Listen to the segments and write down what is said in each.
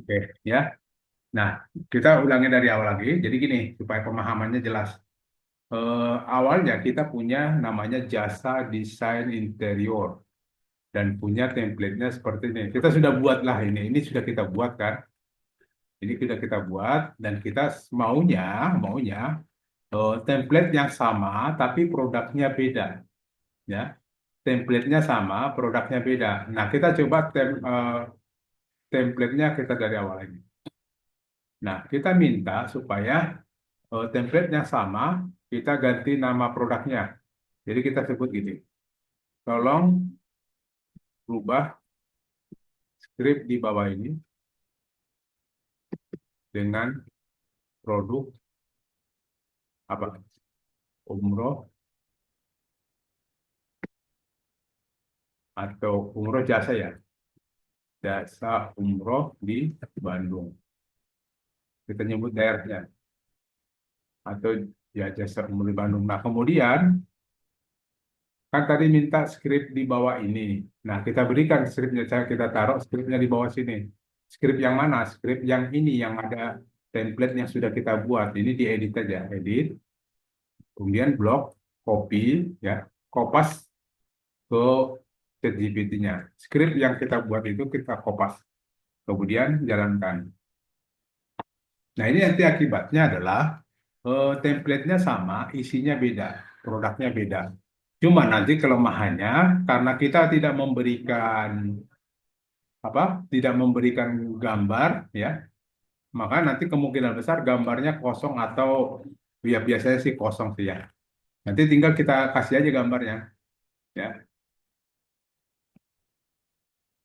Oke, ya. Nah, kita ulangi dari awal lagi. Jadi gini, supaya pemahamannya jelas. Awalnya kita punya namanya jasa desain interior dan punya template-nya seperti ini. Kita sudah buatlah ini sudah kita buat kan. Ini sudah kita buat dan kita maunya maunya template yang sama tapi produknya beda, ya. Template-nya sama, produknya beda. Nah, kita coba template-nya kita dari awal lagi. Nah, kita minta supaya template-nya sama, kita ganti nama produknya. Jadi kita sebut gini, tolong rubah script di bawah ini dengan produk apa? Umroh atau umroh jasa ya, jasa umroh di Bandung. Kita nyebut daerahnya atau ya jasa umroh di Bandung. Nah kemudian kan tadi minta script di bawah ini. Nah kita berikan scriptnya, kita taruh scriptnya di bawah sini. Script yang mana? Script yang ini yang ada template yang sudah kita buat. Ini diedit aja, edit. Kemudian blok, copy, ya, kopas ke ChatGPT-nya. Script yang kita buat itu kita kopas, kemudian jalankan. Nah, ini nanti akibatnya adalah template-nya sama, isinya beda, produknya beda. Cuma nanti kelemahannya karena kita tidak memberikan apa, tidak memberikan gambar, ya, maka nanti kemungkinan besar gambarnya kosong atau ya biasanya sih kosong sih ya. Nanti tinggal kita kasih aja gambarnya, ya.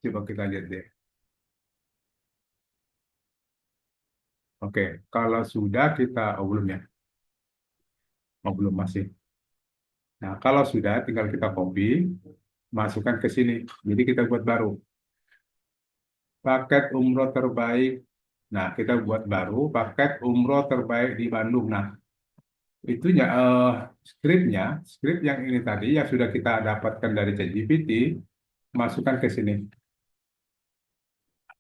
Coba kita lihat deh. Oke, kalau sudah kita, oh belum ya, oh belum masih. Nah, kalau sudah tinggal kita copy, masukkan ke sini. Jadi kita buat baru. Paket umroh terbaik. Nah, kita buat baru paket umroh terbaik di Bandung. Nah, itunya skrip yang ini tadi yang sudah kita dapatkan dari ChatGPT, masukkan ke sini.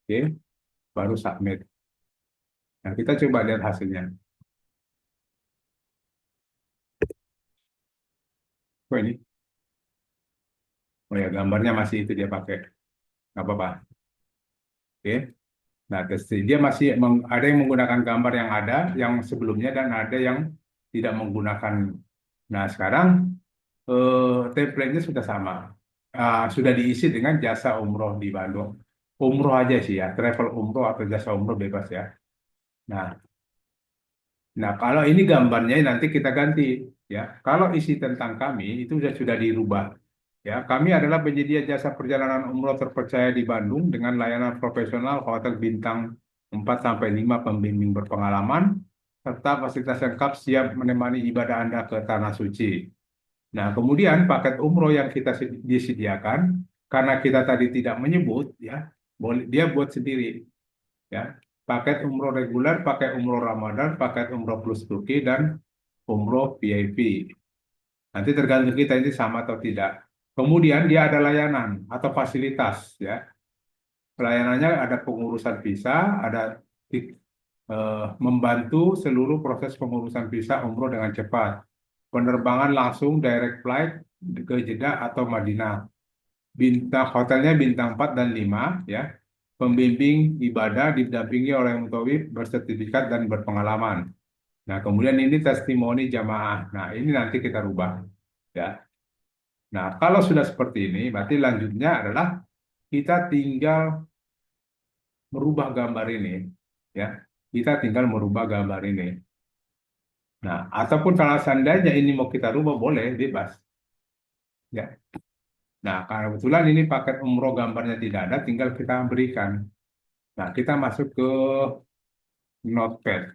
Oke, baru submit. Nah, kita coba lihat hasilnya. Oh ini, oh ya gambarnya masih itu dia pakai. Nggak apa-apa. Oke. Nah, dia masih ada yang menggunakan gambar yang ada, yang sebelumnya dan ada yang tidak menggunakan. Nah, sekarang template-nya sudah sama. Sudah diisi dengan jasa umroh di Bandung. Umroh aja sih ya, travel umroh atau jasa umroh bebas ya. Nah, kalau ini gambarnya nanti kita ganti ya. Kalau isi tentang kami itu sudah dirubah. Ya, kami adalah penyedia jasa perjalanan umroh terpercaya di Bandung dengan layanan profesional hotel bintang 4 sampai 5 pembimbing berpengalaman serta fasilitas lengkap siap menemani ibadah Anda ke tanah suci. Nah, kemudian paket umroh yang kita disediakan karena kita tadi tidak menyebut ya, boleh dia buat sendiri ya. Paket umroh reguler, pakai umroh Ramadan, paket umroh plus Turki dan umroh VIP. Nanti tergantung kita ini sama atau tidak. Kemudian dia ada layanan atau fasilitas ya. Pelayanannya ada pengurusan visa, ada membantu seluruh proses pengurusan visa umroh dengan cepat. Penerbangan langsung direct flight ke Jeddah atau Madinah. Bintang hotelnya bintang 4 dan 5 ya. Pembimbing ibadah didampingi oleh mutawif bersertifikat dan berpengalaman. Nah, kemudian ini testimoni jamaah. Nah, ini nanti kita rubah ya. Nah, kalau sudah seperti ini, berarti lanjutnya adalah kita tinggal merubah gambar ini, ya. Kita tinggal merubah gambar ini. Nah, ataupun kalau seandainya ini mau kita rubah, boleh, bebas, ya. Nah, karena kebetulan ini paket umroh gambarnya tidak ada, tinggal kita berikan. Nah, kita masuk ke Notepad.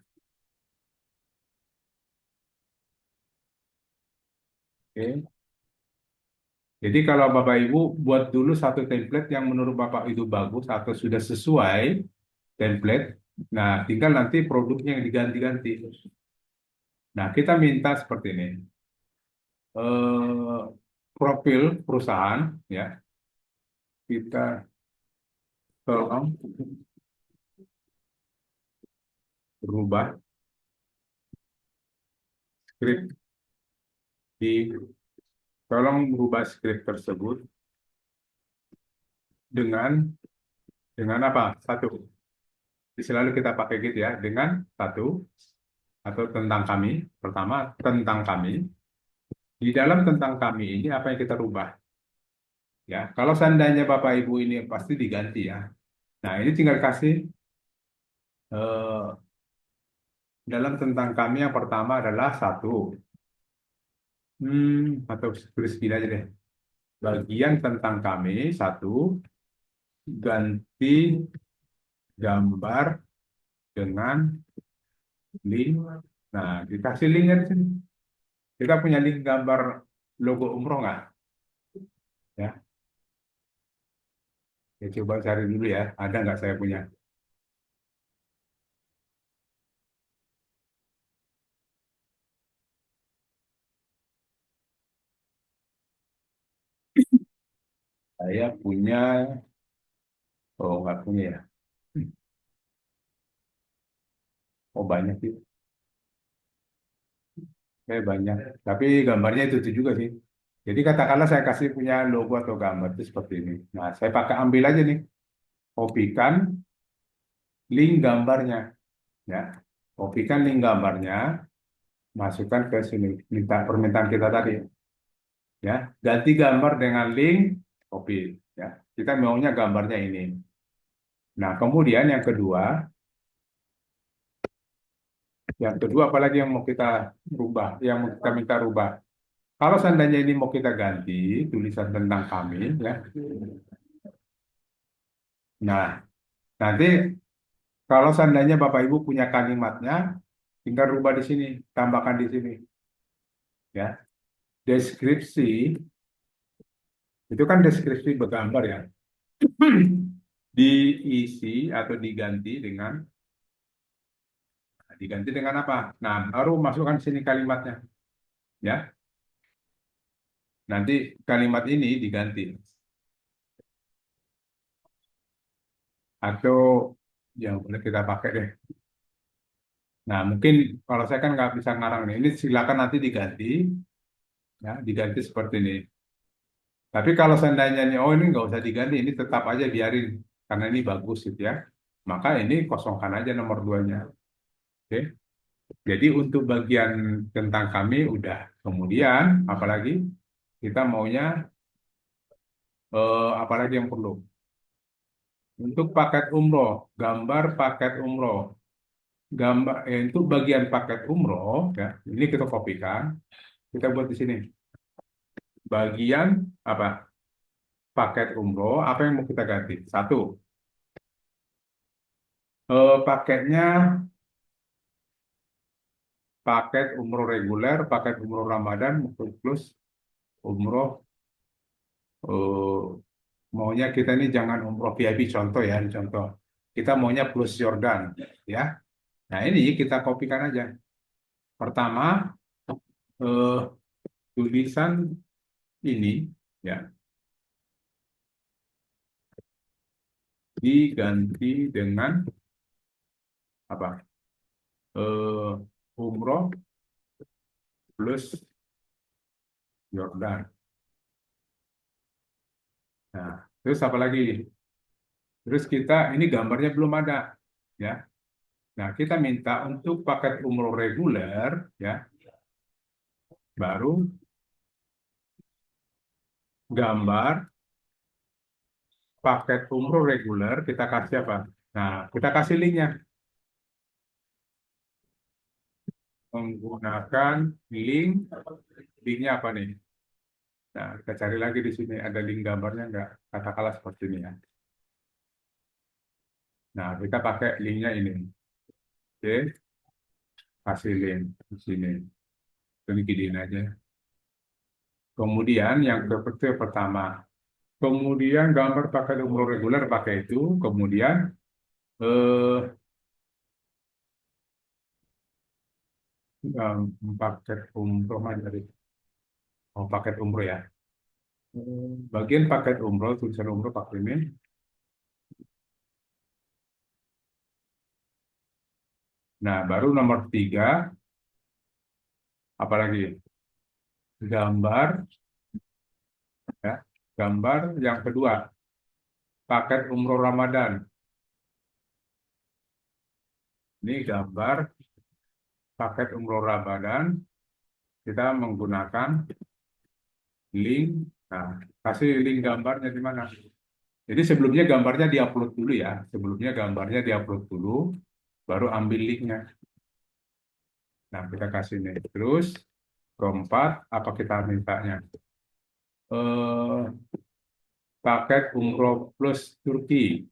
Oke. Jadi kalau Bapak Ibu buat dulu satu template yang menurut Bapak itu bagus atau sudah sesuai template, nah tinggal nanti produknya yang diganti-ganti. Nah, kita minta seperti ini. eh, Profil perusahaan, ya, kita tolong rubah skrip di tolong rubah skrip tersebut dengan apa? Satu. Selalu kita pakai gitu ya, dengan satu atau tentang kami. Pertama, tentang kami. Di dalam tentang kami ini apa yang kita rubah? Ya, kalau seandainya Bapak Ibu ini pasti diganti ya. Nah, ini tinggal kasih eh, dalam tentang kami yang pertama adalah satu. Atau tulis gini aja deh. Bagian tentang kami satu, ganti gambar dengan link. Nah, dikasih linknya di sini. Kita punya link gambar logo umroh nggak? Ya, ya coba cari dulu ya. Ada nggak saya punya? Saya punya, oh nggak punya ya. Oh banyak sih. Saya banyak. Tapi gambarnya itu juga sih. Jadi katakanlah saya kasih punya logo atau gambar itu seperti ini. Nah, saya pakai ambil aja nih. Kopikan link gambarnya. Ya. Kopikan link gambarnya. Masukkan ke sini. Minta permintaan kita tadi. Ya. Ganti gambar dengan link. Copy. Ya. Kita maunya gambarnya ini. Nah, kemudian yang kedua apalagi yang mau kita rubah, yang mau kita minta rubah. Kalau seandainya ini mau kita ganti tulisan tentang kami, ya. Nah, nanti kalau seandainya Bapak Ibu punya kalimatnya, tinggal rubah di sini, tambahkan di sini, ya. Deskripsi itu kan deskripsi bergambar ya. Diisi atau diganti dengan apa? Nah, baru masukkan sini kalimatnya, ya. Nanti kalimat ini diganti atau yang boleh kita pakai deh. Nah, mungkin kalau saya kan nggak bisa ngarang nih. Ini silakan nanti diganti, ya, diganti seperti ini. Tapi kalau seandainya nih, oh ini nggak usah diganti, ini tetap aja biarin karena ini bagus gitu ya. Maka ini kosongkan aja nomor duanya. Oke. Jadi untuk bagian tentang kami udah. Kemudian apalagi kita maunya apalagi yang perlu. Untuk paket umroh, gambar paket umroh. Untuk bagian paket umroh ya, ini kita kopikan, kita buat di sini. Bagian apa? Paket umroh, apa yang mau kita ganti? Satu, paketnya paket umroh reguler, paket umroh Ramadan, plus umroh eh, maunya kita ini jangan umroh VIP contoh ya, ini contoh. Kita maunya plus Jordan, ya. Nah ini kita kopikan aja. Pertama eh, tulisan ini ya diganti dengan apa? Umroh plus Jordan. Nah, terus apa lagi? Terus kita ini gambarnya belum ada, ya. Nah, kita minta untuk paket umroh reguler, ya, baru gambar paket umroh reguler kita kasih apa? Nah, kita kasih linknya menggunakan link, linknya apa nih? Nah, kita cari lagi di sini ada link gambarnya nggak? Katakanlah seperti ini ya. Nah, kita pakai linknya ini. Oke, kasih link di sini. Ini giniin aja. Kemudian yang pertama. Kemudian gambar paket umroh reguler pakai itu. Kemudian eh, paket umroh mana tadi? Oh, paket umroh ya. Bagian paket umroh, tulisan umroh pakai ini. Nah, baru nomor 3, apalagi gambar, ya, gambar yang kedua, paket umroh Ramadan. Ini gambar paket umroh Ramadan, kita menggunakan link. Nah, kasih link gambarnya di mana? Jadi sebelumnya gambarnya diupload dulu ya. Sebelumnya gambarnya diupload dulu, baru ambil linknya. Nah, kita kasih nih. Terus keempat, apa kita mintanya? Eh, paket umroh plus Turki,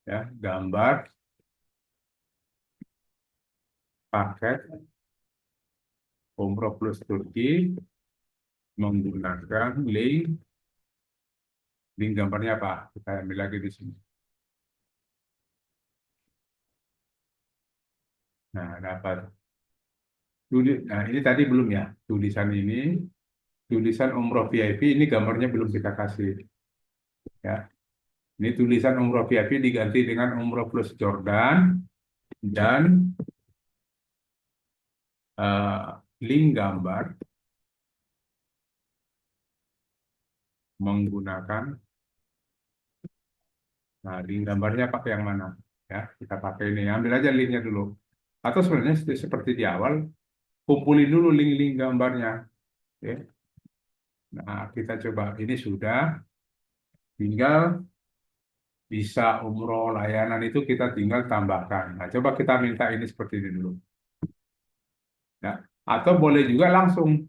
ya, gambar paket umroh plus Turki menggunakan link gambarnya apa? Kita ambil lagi di sini. Nah, dapat. Nah, ini tadi belum ya. Tulisan ini, tulisan umroh VIP ini gambarnya belum kita kasih. Ya, ini tulisan umroh VIP diganti dengan umroh plus Jordan dan eh, link gambar menggunakan. Nah, link gambarnya pakai yang mana? Ya, kita pakai ini. Ambil aja linknya dulu. Atau sebenarnya seperti di awal, kumpulin dulu link-link gambarnya. Oke. Nah, kita coba. Ini sudah, tinggal bisa umroh layanan itu kita tinggal tambahkan. Nah, coba kita minta ini seperti ini dulu. Ya. Atau boleh juga langsung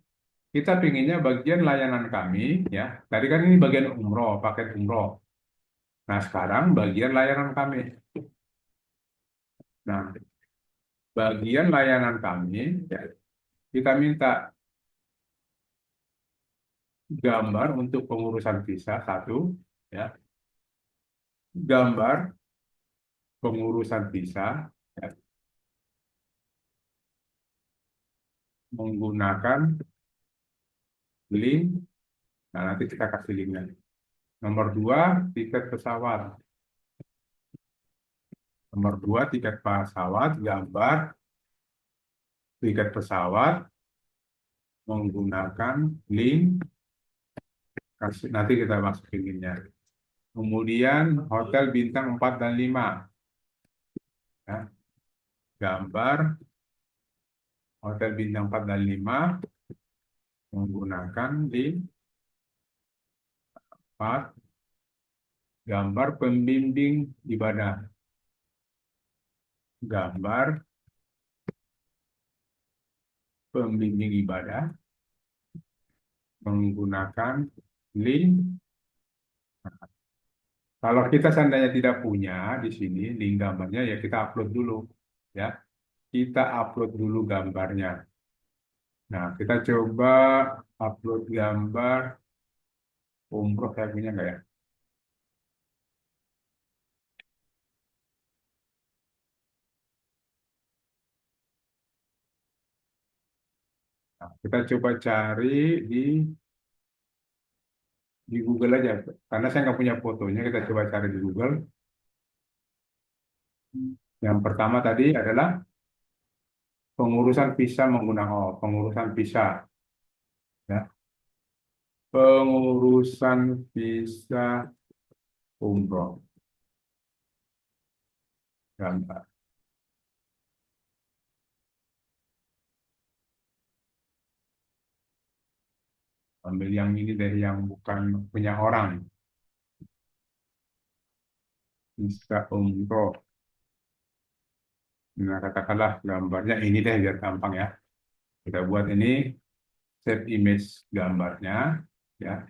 kita pinginnya bagian layanan kami, ya. Tadi kan ini bagian umroh, paket umroh. Nah, sekarang bagian layanan kami. Nah, bagian layanan kami, ya, kita minta gambar untuk pengurusan visa satu, ya, gambar pengurusan visa, ya, menggunakan link. Nah, nanti kita kasih linknya. Nomor dua, tiket pesawat. Nomor dua, tiket pesawat, gambar tiket pesawat menggunakan link. Nanti kita masukin linknya. Kemudian hotel bintang 4 dan 5. Ya, gambar hotel bintang 4 dan 5 menggunakan link 4. Gambar pembimbing ibadah. Gambar pembimbing ibadah menggunakan link. Kalau kita seandainya tidak punya di sini link gambarnya, ya kita upload dulu, ya. Kita upload dulu gambarnya. Nah, kita coba upload gambar umroh, saya punya nggak ya? Nah, kita coba cari di di Google aja, karena saya nggak punya fotonya. Kita coba cari di Google. Yang pertama tadi adalah pengurusan visa menggunakan, pengurusan visa, ya, pengurusan visa umroh, gambar. Ambil yang ini dari yang bukan punya orang, visa umroh. Nah, katakanlah gambarnya ini deh biar gampang ya. Kita buat ini, save image gambarnya, ya.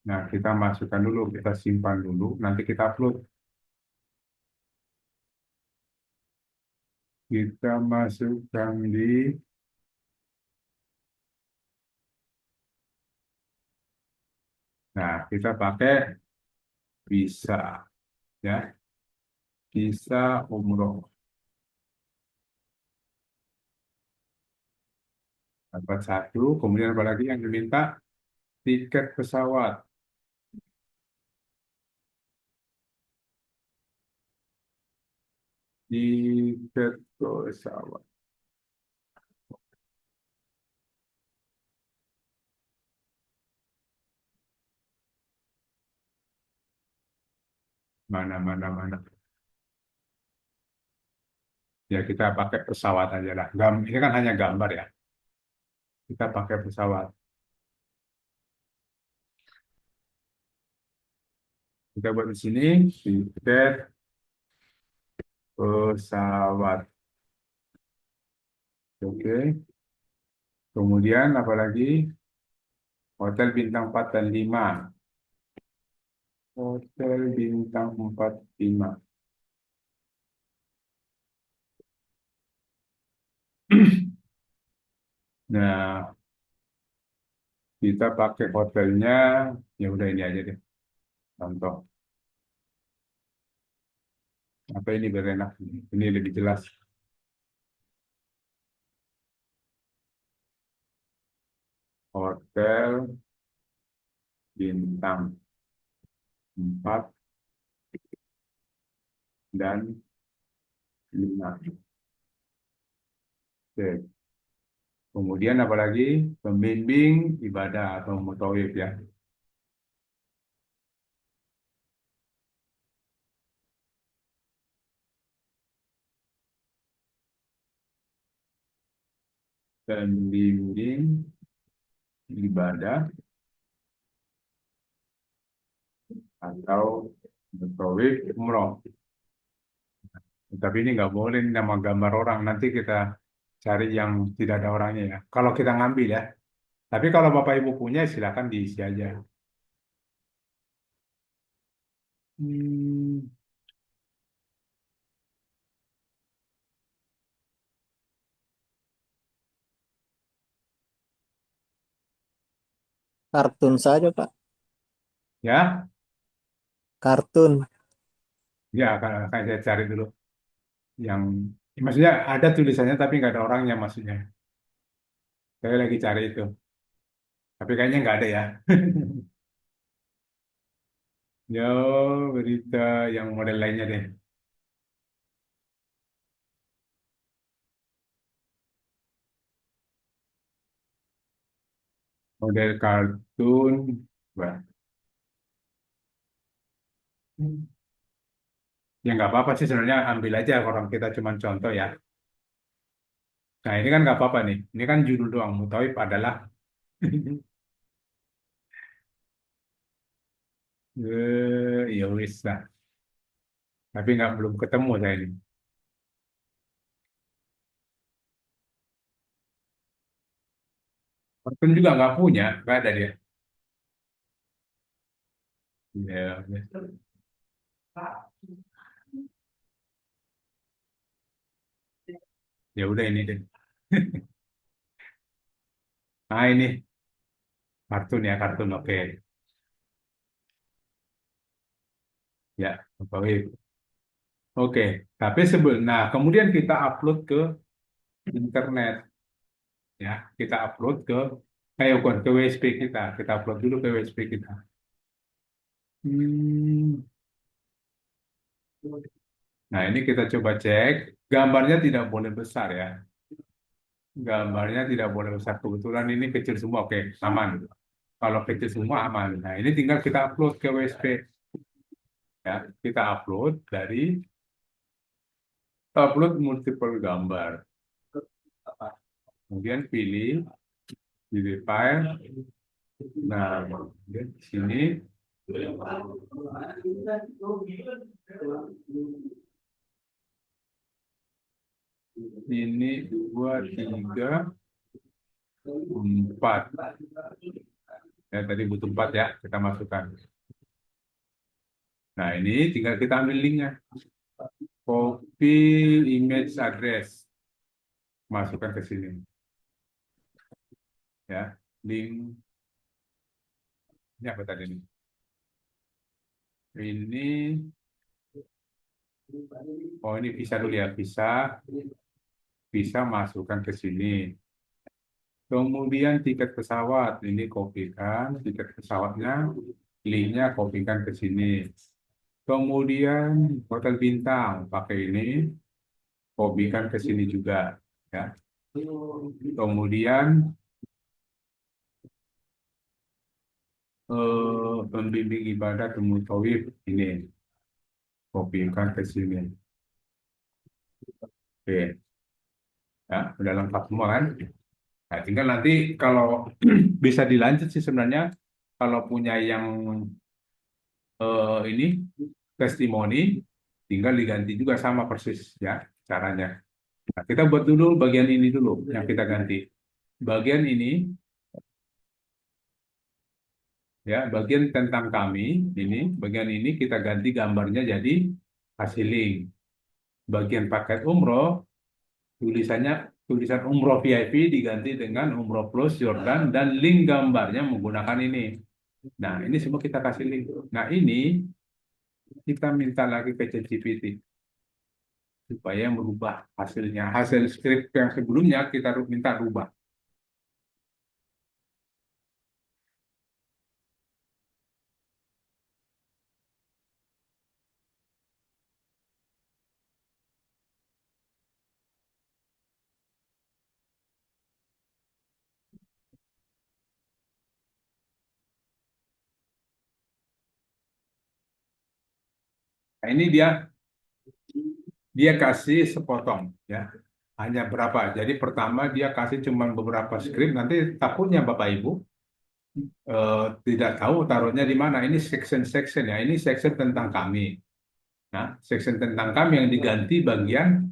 Nah, kita masukkan dulu, kita simpan dulu, nanti kita upload. Kita masukkan di, nah, kita pakai visa, ya, visa umroh. Dapat satu, kemudian apa lagi yang diminta? tiket pesawat. Tiket pesawat. Mana. Ya kita pakai pesawat aja lah. Ini kan hanya gambar ya. Kita pakai pesawat. Kita buat di sini tiket pesawat. Oke. Kemudian apalagi hotel bintang 4 dan 5. Hotel bintang 4 5. Nah, kita pakai hotelnya, ya udah ini aja deh. Contoh. Apa ini biar enak? Ini lebih jelas. Hotel bintang 4 dan 5. Oke. Kemudian apalagi pembimbing ibadah atau mutawif ya. Pembimbing ibadah atau mutawif umroh. Tapi ini nggak boleh ini nama gambar orang. Nanti kita cari yang tidak ada orangnya ya. Kalau kita ngambil ya. Tapi kalau Bapak Ibu punya silakan diisi aja. Hmm, Kartun saja, Pak. ya, Kartun. ya akan saya cari dulu yang maksudnya ada tulisannya tapi nggak ada orangnya maksudnya. Saya lagi cari itu. Tapi kayaknya nggak ada ya. Yo, berita yang model lainnya deh. Model kartun. Wah. Ya nggak apa-apa sih sebenarnya ambil aja orang kita cuma contoh ya. Nah ini kan nggak apa-apa nih. Ini kan judul doang. Mutawif adalah ya wis lah. Tapi nggak belum ketemu saya ini. Kartun juga nggak punya, nggak ada dia. Ya, ya udah ini deh. Nah ini kartun ya kartun oke. Ya Mutawif. Oke. Tapi nah kemudian kita upload ke internet ya. Kita upload ke bukan ke WSP kita upload dulu ke WSP kita. Hmm. Nah, ini kita coba cek. Gambarnya tidak boleh besar ya. Gambarnya tidak boleh besar. Kebetulan ini kecil semua. Oke, aman. Kalau kecil semua aman. Nah, ini tinggal kita upload ke WSP. Ya, kita upload multiple gambar. Kemudian pilih file. Nah, kemudian di sini ini dua, tiga, empat. Ya, tadi butuh empat ya. Kita masukkan. Nah, ini tinggal kita ambil linknya. Copy image address. Masukkan ke sini. Ya, link. Ini apa tadi nih? Ini, oh ini bisa dulu ya. Bisa masukkan ke sini. Kemudian tiket pesawat, ini kopikan tiket pesawatnya, linknya kopikan ke sini. Kemudian hotel bintang, pakai ini, kopikan ke sini juga, ya. Kemudian pembimbing ibadah Tawif ini, kopikan ke sini. Oke, ya, udah lengkap semua kan? Nah, tinggal nanti kalau bisa dilanjut sih sebenarnya kalau punya yang ini testimoni, tinggal diganti juga sama persis ya caranya. Nah, kita buat dulu bagian ini dulu yang kita ganti. Bagian ini ya, bagian tentang kami ini, bagian ini kita ganti gambarnya jadi hasil link. Bagian paket umroh tulisannya tulisan umroh VIP diganti dengan umroh plus Jordan dan link gambarnya menggunakan ini. Nah, ini semua kita kasih link. Nah, ini kita minta lagi ke ChatGPT supaya merubah hasilnya. Hasil skrip yang sebelumnya kita minta rubah. Nah, ini dia kasih sepotong ya. Hanya berapa? Jadi pertama dia kasih cuma beberapa skrip. Nanti takutnya Bapak Ibu tidak tahu taruhnya di mana. Ini section-section ya. Ini section tentang kami. Nah, section tentang kami yang diganti bagian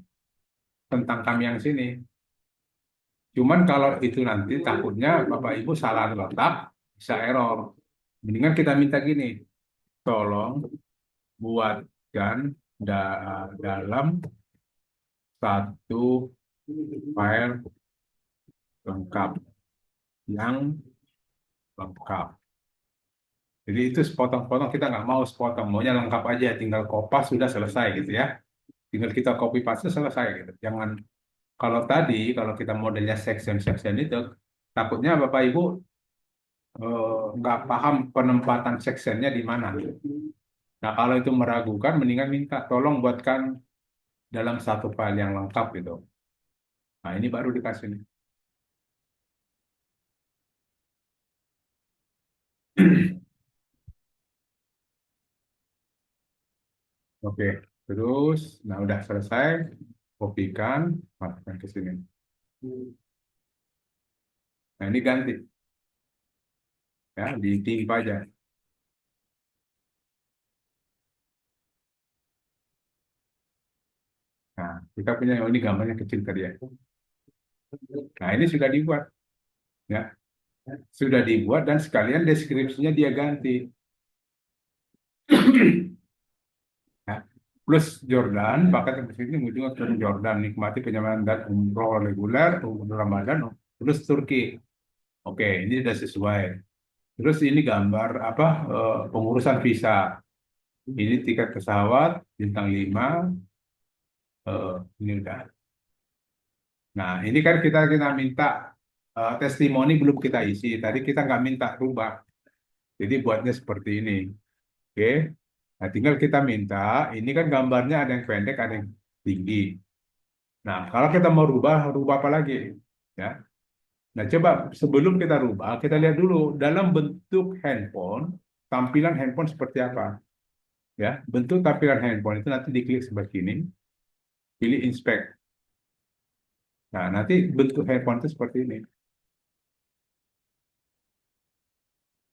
tentang kami yang sini. Cuman kalau itu nanti takutnya Bapak Ibu salah letak, bisa error. Mendingan kita minta gini, tolong buatkan dalam satu file lengkap yang lengkap. Jadi itu sepotong-potong kita nggak mau sepotong, maunya lengkap aja, tinggal kopas sudah selesai gitu ya. Tinggal kita copy paste selesai gitu. Jangan kalau kita modelnya section-section itu, takutnya Bapak Ibu nggak paham penempatan sectionnya di mana. Nah, kalau itu meragukan, mendingan minta tolong buatkan dalam satu file yang lengkap gitu. Nah, ini baru dikasih nih. Oke, terus, nah udah selesai, kopikan, masukkan ke sini. Nah, ini ganti, ya, ditimpa aja. Nah, kita punya, oh, ini gambarnya kecil tadi ya. Nah, ini sudah dibuat, ya, sudah dibuat dan sekalian deskripsinya dia ganti. Ya. Plus Jordan, bahkan di sini ujungnya ke Jordan, nikmati kenyamanan dan umroh reguler, umroh Ramadan, plus Turki. Oke, ini sudah sesuai. Terus ini gambar apa pengurusan visa. Ini tiket pesawat bintang 5, ini udah. Nah, ini kan kita minta testimoni belum kita isi. Tadi kita nggak minta rubah. Jadi buatnya seperti ini. Oke. Nah, tinggal kita minta, ini kan gambarnya ada yang pendek, ada yang tinggi. Nah, kalau kita mau rubah, rubah apa lagi? Ya. Nah, coba sebelum kita rubah, kita lihat dulu dalam bentuk handphone, tampilan handphone seperti apa. Ya, bentuk tampilan handphone itu nanti diklik sebelah sini, pilih inspect. Nah, nanti bentuk handphone itu seperti ini.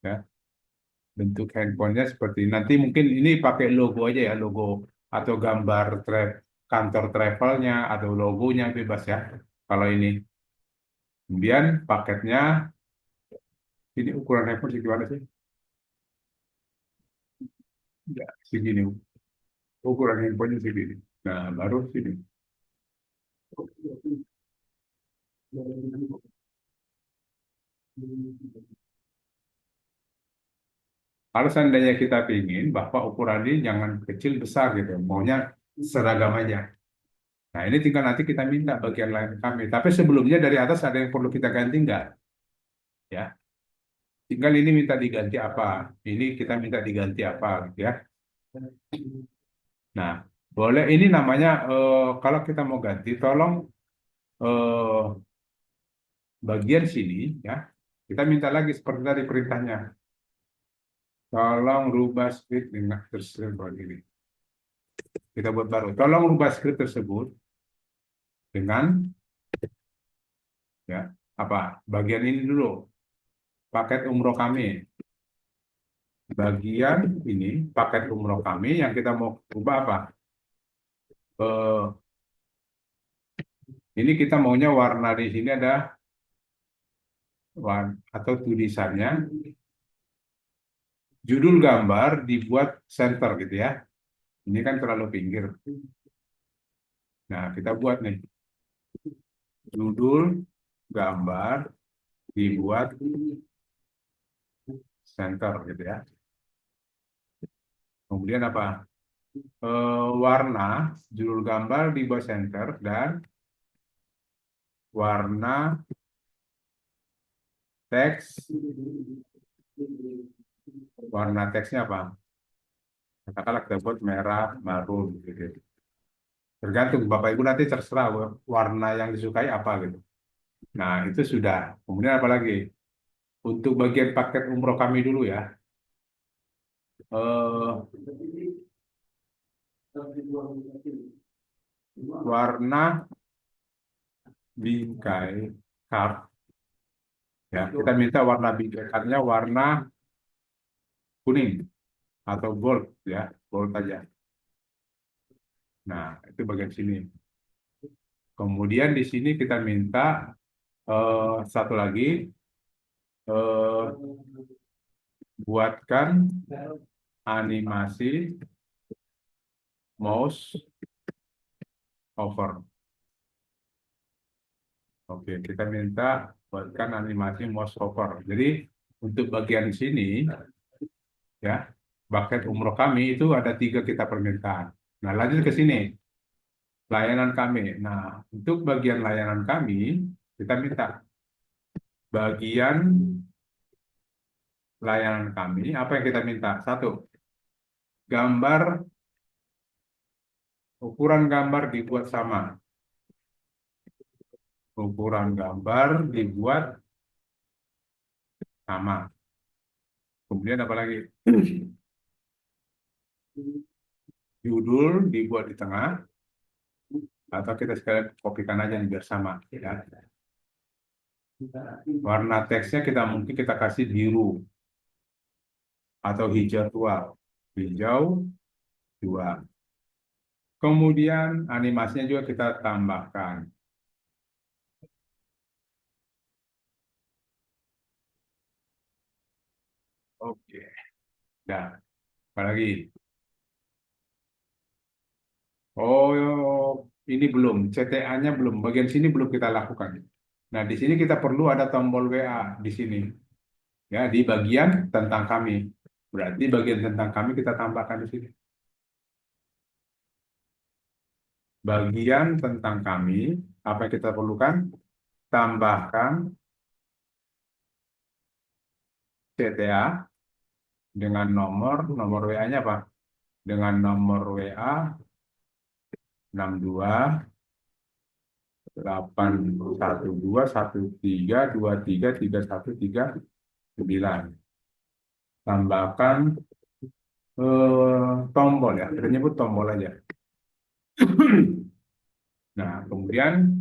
Ya, bentuk handphonenya seperti ini. Nanti mungkin ini pakai logo aja ya, logo atau gambar kantor travelnya atau logonya bebas ya. Kalau ini, kemudian paketnya, ini ukuran handphone segimana sih? Ya, segini. Ukuran handphonenya segini. Nah, baru sini. Kalau seandainya kita ingin bahwa ukuran ini jangan kecil besar gitu, maunya seragam aja. Nah, ini tinggal nanti kita minta bagian lain kami. Tapi sebelumnya dari atas ada yang perlu kita ganti nggak? Ya, tinggal ini minta diganti apa? Ini kita minta diganti apa, gitu ya. Nah, boleh ini namanya kalau kita mau ganti, tolong eh, bagian sini ya. Kita minta lagi seperti tadi perintahnya. Tolong rubah script dengan tersebut ini. Kita buat baru. Tolong rubah script tersebut dengan ya apa? Bagian ini dulu. Paket umroh kami. Bagian ini paket umroh kami yang kita mau ubah apa? Eh, ini kita maunya warna di sini ada warna atau tulisannya judul gambar dibuat center gitu ya. Ini kan terlalu pinggir. Nah, kita buat nih judul gambar dibuat center gitu ya. Kemudian apa? Warna judul gambar dibuat center dan warna teks warna teksnya apa? Katakanlah kita buat merah, marun gitu. Tergantung Bapak Ibu nanti terserah warna yang disukai apa gitu. Nah, itu sudah. Kemudian apa lagi? Untuk bagian paket umroh kami dulu ya. Eh, warna bingkai card ya. Kita minta warna bingkai cardnya warna kuning atau gold ya, gold aja. Nah, itu bagian sini. Kemudian di sini kita minta satu lagi eh, buatkan animasi mouse over. Oke, kita minta buatkan animasi mouse over. Jadi untuk bagian sini ya, paket umroh kami itu ada tiga kita permintaan. Nah, lanjut ke sini, layanan kami. Nah, untuk bagian layanan kami, kita minta bagian layanan kami, apa yang kita minta? Satu, gambar, ukuran gambar dibuat sama. Ukuran gambar dibuat sama. Kemudian apa lagi? Judul dibuat di tengah, atau kita sekalian kopikan aja nih biar sama. Ya. Warna teksnya kita mungkin kita kasih biru atau hijau tua. Hijau tua. Kemudian animasinya juga kita tambahkan. Oke. Nah, apa lagi? Oh, ini belum. CTA-nya belum. Bagian sini belum kita lakukan. Nah, di sini kita perlu ada tombol WA di sini. Ya, di bagian tentang kami. Berarti bagian tentang kami kita tambahkan di sini. Bagian tentang kami, apa yang kita perlukan? Tambahkan CTA dengan nomor WA-nya apa? Dengan nomor WA 62 812 1323 9. Tambahkan tombol ya, kita nyebut tombol aja. Nah, kemudian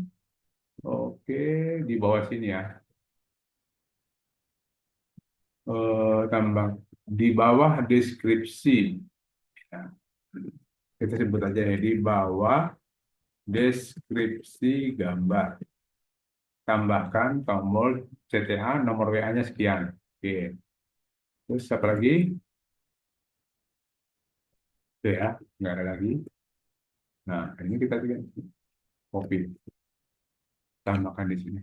oke di bawah sini ya. Tambah di bawah deskripsi. Ya, kita sebut aja ya di bawah deskripsi gambar. Tambahkan tombol CTA nomor WA-nya sekian. Oke. Terus apa lagi? Oke ya, nggak ada lagi. Nah, ini kita juga copy, tambahkan di sini.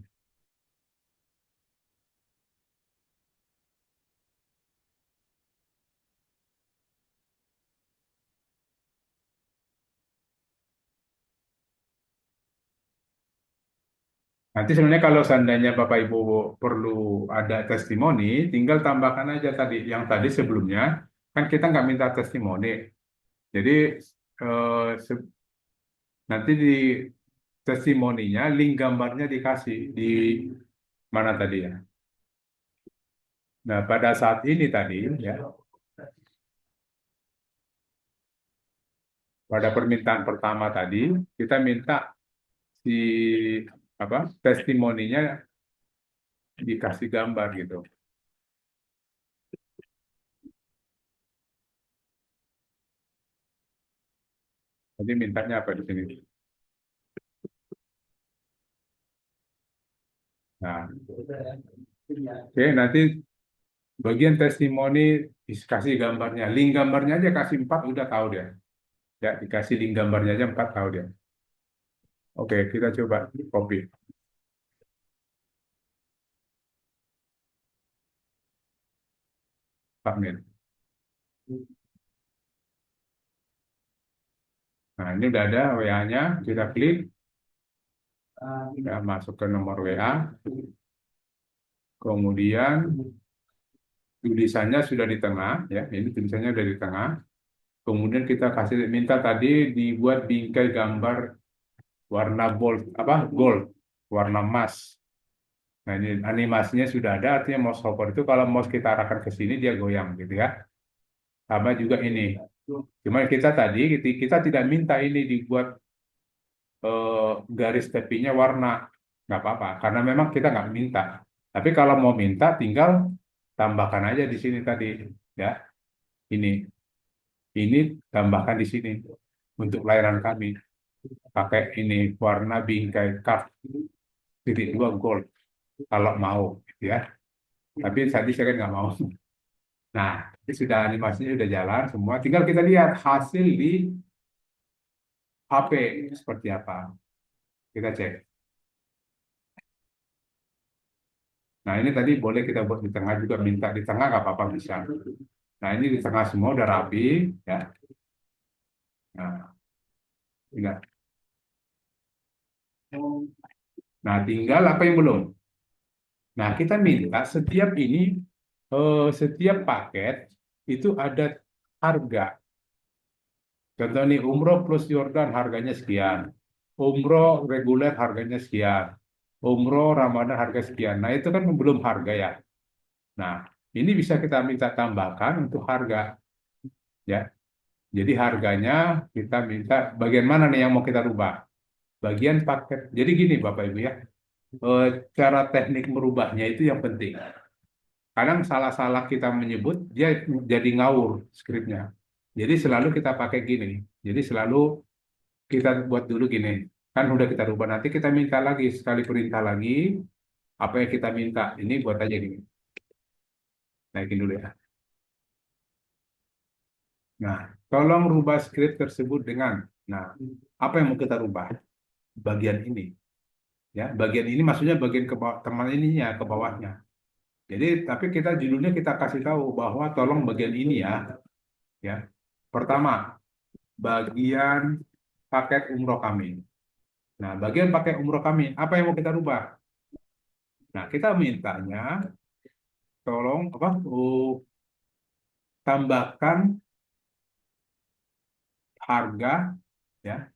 Nanti sebenarnya kalau seandainya Bapak Ibu perlu ada testimoni, tinggal tambahkan aja tadi. Yang tadi sebelumnya, kan kita nggak minta testimoni. Jadi se- nanti di testimoninya, link gambarnya dikasih di mana tadi ya. Nah, pada saat ini tadi, ya, pada permintaan pertama tadi, kita minta si apa testimoninya dikasih gambar gitu. Jadi mintanya apa di sini? Nah, oke, nanti bagian testimoni dikasih gambarnya. Link gambarnya aja kasih 4 udah tahu dia. Ya, dikasih link gambarnya aja 4 tahu dia. Oke, kita coba copy. Submit. Nah, ini udah ada WA-nya. Kita klik, ya, masuk ke nomor WA. Kemudian tulisannya sudah di tengah, ya. Ini tulisannya udah di tengah. Kemudian kita kasih minta tadi dibuat bingkai gambar warna bold, apa gold, warna emas. Nah, ini animasinya sudah ada, artinya mouse hover itu kalau mouse kita arahkan ke sini dia goyang gitu ya. Sama juga ini. Cuma kita tadi kita tidak minta ini dibuat garis tepinya warna, nggak apa-apa, karena memang kita nggak minta. Tapi kalau mau minta, tinggal tambahkan aja di sini tadi, ya. Ini, ini tambahkan di sini untuk layanan kami. Pakai ini warna bingkai card titik dua gold kalau mau, gitu ya. Tapi tadi saya kan nggak mau. Nah, ini sudah animasinya sudah jalan semua. Tinggal kita lihat hasil di HP seperti apa. Kita cek. Nah, ini tadi boleh kita buat di tengah juga, minta di tengah nggak apa-apa bisa. Nah, ini di tengah semua udah rapi, ya. Nah, tinggal. Nah, tinggal apa yang belum? Nah, kita minta setiap ini, setiap paket itu ada harga. Contoh nih, umroh plus Yordan harganya sekian. Umroh reguler harganya sekian. Umroh Ramadan harga sekian. Nah, itu kan belum harga ya. Nah, ini bisa kita minta tambahkan untuk harga, ya. Jadi harganya kita minta bagian mana nih yang mau kita rubah? Bagian paket. Jadi gini Bapak Ibu ya, eh, cara teknik merubahnya itu yang penting. Kadang salah-salah kita menyebut, dia jadi ngawur skripnya. Jadi selalu kita pakai gini. Jadi selalu kita buat dulu gini. Kan udah kita rubah, nanti kita minta lagi, sekali perintah lagi, apa yang kita minta. Ini buat aja gini. Naikin dulu ya. Nah, tolong rubah skrip tersebut dengan, nah, apa yang mau kita rubah? Bagian ini. Ya, bagian ini maksudnya bagian ke bawah, teman ininya ke bawahnya. Jadi, tapi kita judulnya kita kasih tahu bahwa tolong bagian ini ya, ya. Pertama, bagian paket umroh kami. Nah, bagian paket umroh kami, apa yang mau kita rubah? Nah, kita mintanya tolong apa? Tambahkan harga ya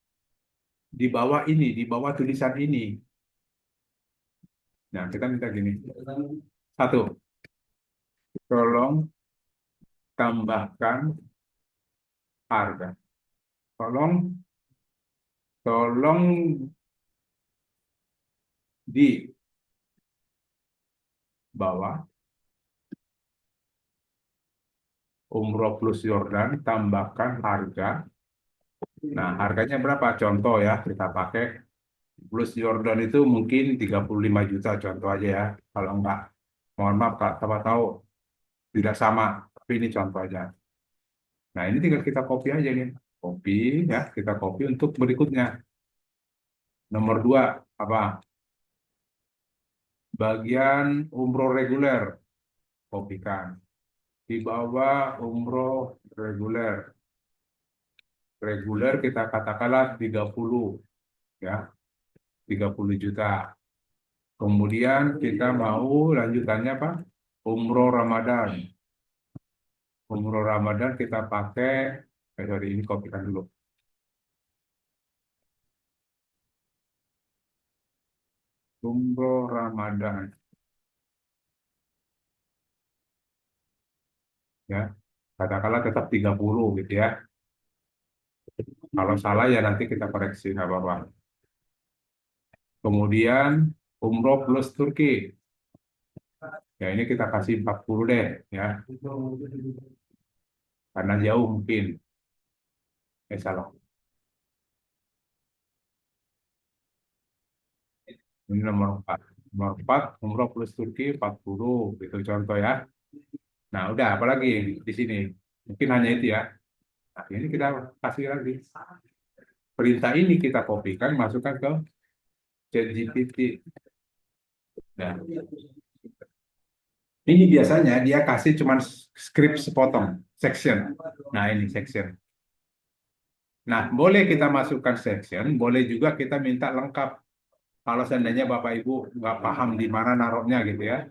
di bawah ini, di bawah tulisan ini. Nah, kita minta gini. Satu, tolong tambahkan harga. Tolong, tolong di bawah umroh plus Yordan tambahkan harga. Nah, harganya berapa? Contoh ya, kita pakai plus Yordan itu mungkin 35 juta contoh aja ya. Kalau enggak, mohon maaf Kak, siapa tahu tidak sama, tapi ini contoh aja. Nah, ini tinggal kita copy aja nih. Copy ya, kita copy untuk berikutnya. Nomor dua, apa? Bagian umroh reguler, kopikan. Di bawah umroh reguler. Reguler kita katakanlah 30 ya, 30 juta. Kemudian kita mau lanjutannya apa? Umroh Ramadan. Umroh Ramadan kita pakai, sorry, ini kopikan dulu. Umroh Ramadan, ya. Katakanlah tetap 30 gitu ya. Kalau salah ya nanti kita koreksi, nggak apa-apa. Kemudian umroh plus Turki. Ya ini kita kasih 40 deh ya. Karena jauh mungkin. Salah. Ini nomor 4. Nomor 4 umroh plus Turki 40 gitu contoh ya. Nah, udah apalagi di sini. Mungkin hanya itu ya. Nah, ini kita kasih lagi. Perintah ini kita kopikan, masukkan ke ChatGPT. Nah, ini biasanya dia kasih cuman script sepotong, section. Nah, ini section. Nah, boleh kita masukkan section, boleh juga kita minta lengkap. Kalau seandainya Bapak Ibu nggak paham di mana naruhnya gitu ya.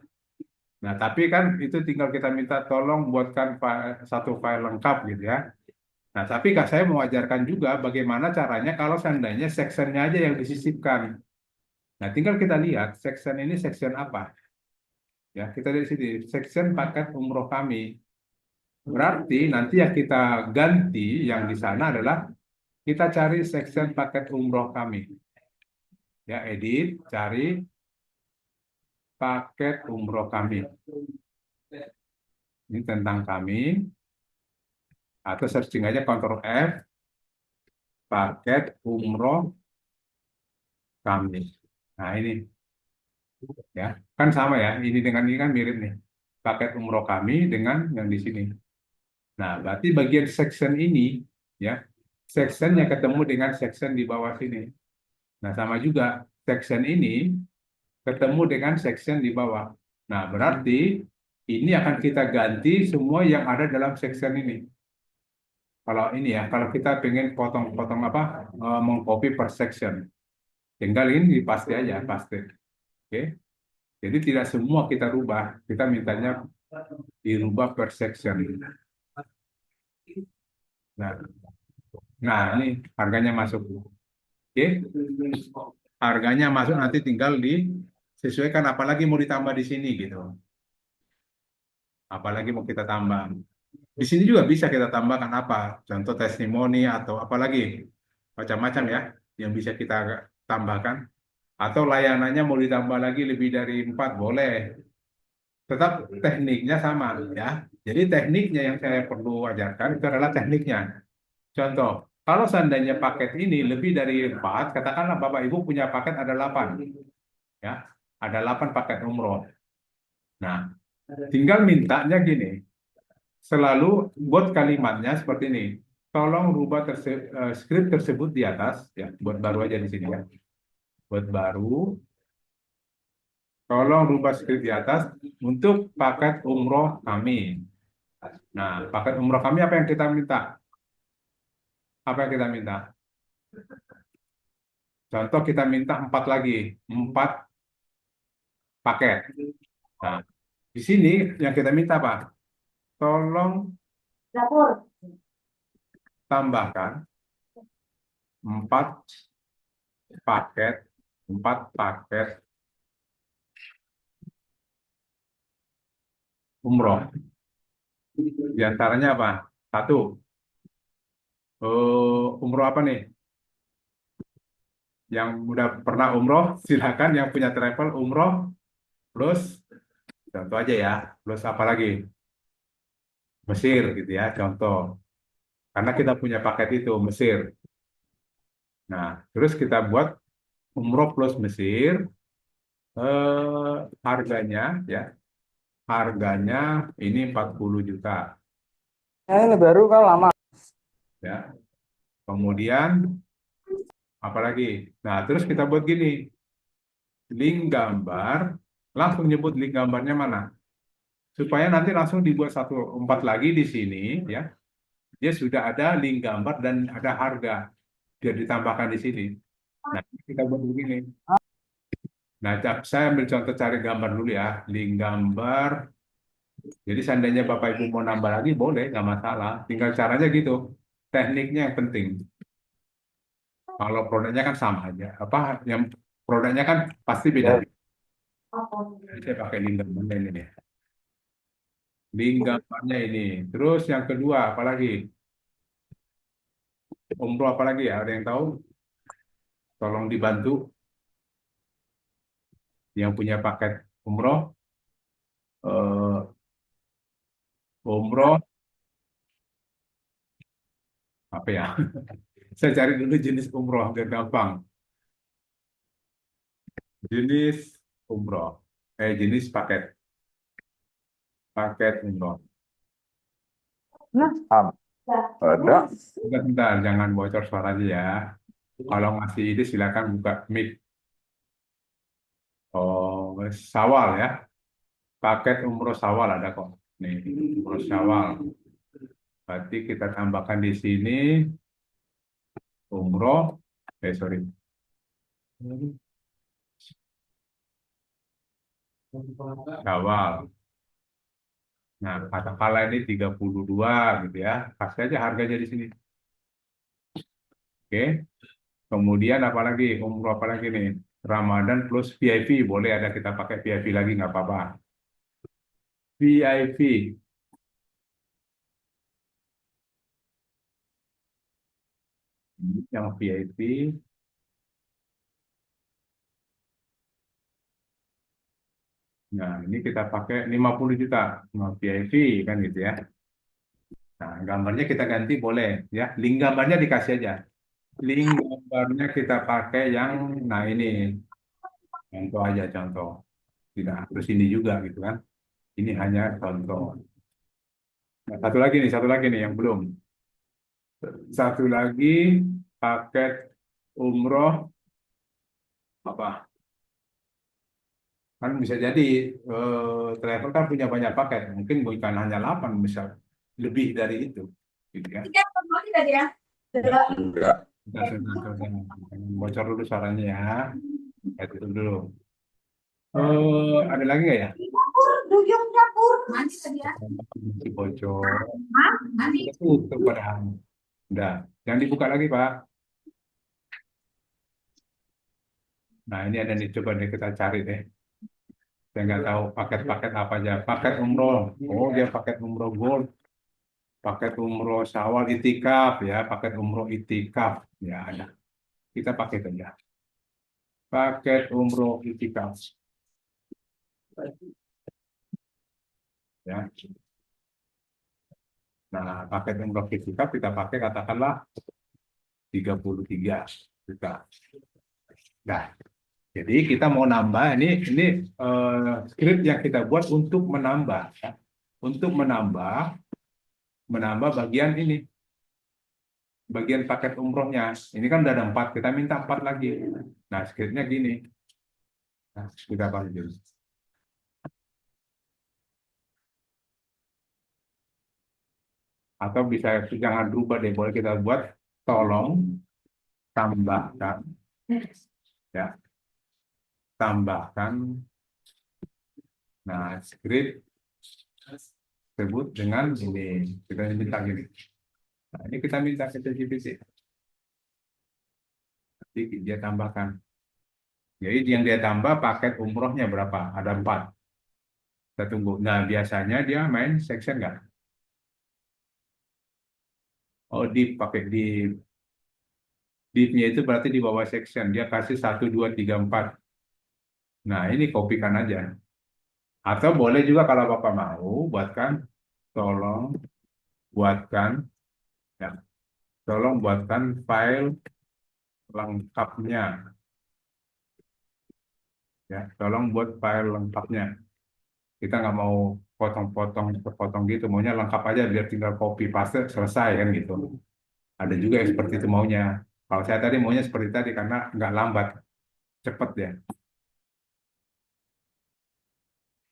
Nah, tapi kan itu tinggal kita minta tolong buatkan satu file lengkap gitu ya. Nah, tapi Kak saya mewajarkan juga bagaimana caranya kalau seandainya sectionnya aja yang disisipkan. Nah, tinggal kita lihat section ini section apa. Ya, kita lihat sini, section paket umroh kami. Berarti nanti yang kita ganti yang di sana adalah kita cari section paket umroh kami. Ya, edit, cari paket umroh kami. Ini tentang kami. Atau searching aja Ctrl F, paket umroh kami. Nah, ini ya kan sama ya, ini dengan ini kan mirip nih, paket umroh kami dengan yang di sini. Nah, berarti bagian section ini ya, section yang ketemu dengan section di bawah sini. Nah, sama juga section ini ketemu dengan section di bawah. Nah, berarti ini akan kita ganti semua yang ada dalam section ini. Kalau ini ya, kalau kita pengen potong-potong apa, mengcopy per section, tinggal ini paste aja, paste. Oke. Jadi tidak semua kita rubah, kita mintanya dirubah per section. Nah, nah ini harganya masuk. Oke, harganya masuk nanti tinggal disesuaikan apalagi mau ditambah di sini gitu. Apalagi mau kita tambah. Di sini juga bisa kita tambahkan apa? Contoh testimoni atau apalagi macam-macam ya yang bisa kita tambahkan. Atau layanannya mau ditambah lagi lebih dari 4 boleh. Tetap tekniknya sama ya. Jadi tekniknya yang saya perlu ajarkan itu adalah tekniknya. Contoh, kalau seandainya paket ini lebih dari 4, katakanlah Bapak Ibu punya paket ada 8, ya, ada 8 paket umroh. Nah, tinggal mintanya gini, selalu buat kalimatnya seperti ini. Tolong rubah skrip tersebut di atas, ya, buat baru aja di sini ya. Buat baru, tolong rubah skrip di atas untuk paket umroh kami. Nah, paket umroh kami apa yang kita minta? Apa yang kita minta? Contoh kita minta 4 lagi, 4 paket. Nah, di sini yang kita minta Pak, tolong tambahkan 4 paket, 4 paket umroh. Di antaranya apa? Satu, umroh apa nih? Yang udah pernah umroh, silakan. Yang punya travel umroh, plus contoh aja ya, plus apa lagi? Mesir gitu ya, contoh. Karena kita punya paket itu Mesir. Nah, terus kita buat umroh plus Mesir, harganya ya, harganya ini 40 juta Ini baru kan lama. ya. Kemudian apalagi? Nah, terus kita buat gini, link gambar, langsung nyebut link gambarnya mana. Supaya nanti langsung dibuat 1 4 lagi di sini ya. Dia sudah ada link gambar dan ada harga biar ditambahkan di sini. Nah, kita buat begini. Nah, saya ambil contoh cari gambar dulu ya. Link gambar. Jadi seandainya Bapak Ibu mau nambah lagi, boleh, nggak masalah. Tinggal caranya gitu. Tekniknya yang penting. Kalau produknya kan sama aja. Apa yang produknya kan pasti beda. Ya, Saya pakai link gambarnya ini nih. Link gambarnya ini. Terus yang kedua, apalagi? Umroh apalagi ya? Ada yang tahu? Tolong dibantu. Yang punya paket umroh, eh, umroh apa ya? Saya cari dulu jenis umroh biar gampang. Jenis umroh. Jenis paket umroh. nah, ada. Bentar, jangan bocor suaranya ya. Kalau ngasih ide silakan buka mic. Oh, Syawal ya. Paket umroh Syawal ada kok. Nih, umroh Syawal. Berarti kita tambahkan di sini umroh. Sorry. Syawal. Nah, katakanlah ini 32 gitu ya. Kasih aja harganya di sini. Oke. Kemudian apalagi umroh apalagi nih? Ramadan plus VIP. Boleh ada kita pakai VIP lagi nggak apa-apa. VIP. Yang VIP. Nah, ini kita pakai 50 juta. Nah, VIP kan gitu ya. Nah, gambarnya kita ganti boleh ya. Link gambarnya dikasih aja. Link gambarnya kita pakai yang nah ini contoh aja contoh. Tidak harus ini juga gitu kan. Ini hanya contoh. Nah, satu lagi nih yang belum. Satu lagi paket umroh apa? Kan bisa jadi travel kan punya banyak paket. Mungkin bukan hanya 8, bisa lebih dari itu. Gitu ya. Ya, Enggak. jangan bocor dulu suaranya ya. Itu dulu. Ada lagi nggak ya? Masih bocor. Udah tutup padahal. Udah. Jangan dibuka lagi, Pak. Nah, ini ada nih. Coba deh kita cari deh. Saya nggak tahu paket-paket apa aja. Paket umroh. Oh, dia paket umroh gold. Paket umroh Syawal itikaf ya. Paket umroh itikaf. Ya, ada. Kita pakai saja. Paket umroh itikaf. Ya. Nah, paket umroh itikaf kita pakai katakanlah 33 juta. Nah, jadi kita mau nambah ini script yang kita buat untuk menambah ya. Untuk menambah bagian ini, bagian paket umrohnya. Ini kan udah ada 4, kita minta 4 lagi. Nah, scriptnya gini. Nah, kita pakai. Atau bisa jangan berubah deh, boleh kita buat tolong tambahkan ya, tambahkan. Nah, script sebut dengan ini. Kita minta gini. Nah, ini kita minta ke ChatGPT. Nanti dia tambahkan. Jadi yang dia tambah paket umrohnya berapa? Ada 4. Kita tunggu. Nah, biasanya dia main section nggak? Oh, div pakai div. Divnya itu berarti di bawah section. Dia kasih 1, 2, 3, 4. Nah, ini kopikan aja. Atau boleh juga kalau Bapak mau, buatkan, tolong buatkan, ya, tolong buatkan file lengkapnya. Ya, tolong buat file lengkapnya. Kita nggak mau potong-potong, potong gitu. Maunya lengkap aja, biar tinggal copy paste selesai kan gitu. Ada juga yang seperti itu maunya. Kalau saya tadi maunya seperti tadi karena nggak lambat, cepet ya.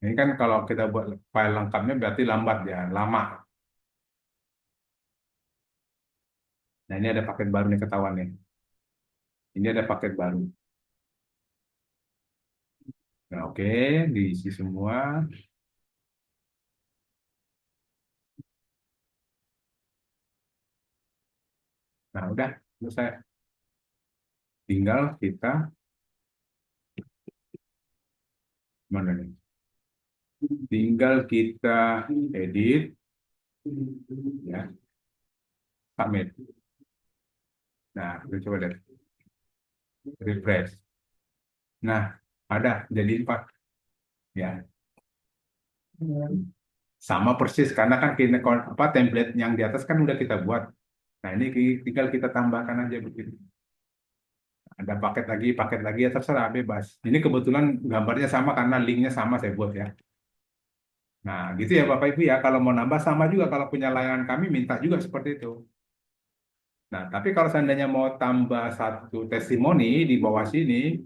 Ini kan kalau kita buat file lengkapnya berarti lambat ya, lama. Nah ini ada paket baru nih ketahuan nih. Ini ada paket baru. Nah, oke, diisi semua. Nah, udah selesai. Tinggal kita mana nih? Tinggal kita edit, ya, submit. Nah, kita coba deh, refresh. Nah, ada jadi 4, ya. Sama persis karena kan kita apa template yang di atas kan udah kita buat. Nah, ini tinggal kita tambahkan aja begitu. Ada paket lagi ya terserah bebas. Ini kebetulan gambarnya sama karena linknya sama saya buat ya. Nah, gitu ya Bapak Ibu ya. Kalau mau nambah sama juga kalau punya layanan kami minta juga seperti itu. Nah, tapi kalau seandainya mau tambah satu testimoni di bawah sini,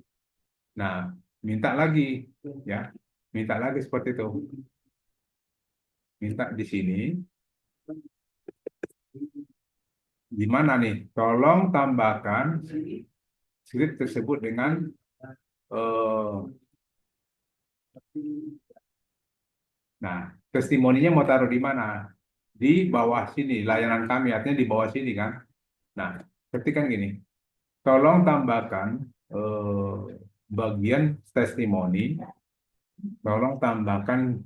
nah minta lagi ya, minta lagi seperti itu. Minta di sini, di mana nih? Tolong tambahkan skrip tersebut dengan eh, nah testimoninya mau taruh di mana? Di bawah sini, layanan kami artinya di bawah sini kan. Nah, ketikkan gini, tolong tambahkan eh, bagian testimoni, tolong tambahkan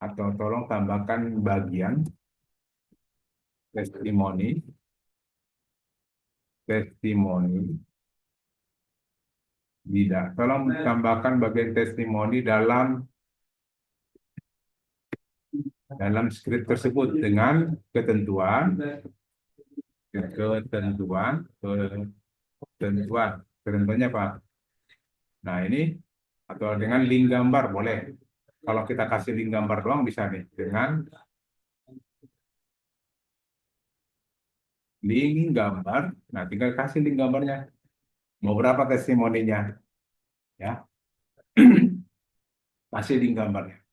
atau tolong tambahkan bagian testimoni, testimoni, tidak. Tolong tambahkan bagian testimoni dalam skrip tersebut dengan ketentuan, ketentuan, ketentuan, ketentuannya apa? Nah ini atau dengan link gambar boleh. Kalau kita kasih link gambar doang bisa nih dengan link gambar. Nah tinggal kasih link gambarnya. Mau berapa testimoninya? Ya, kasih link gambarnya.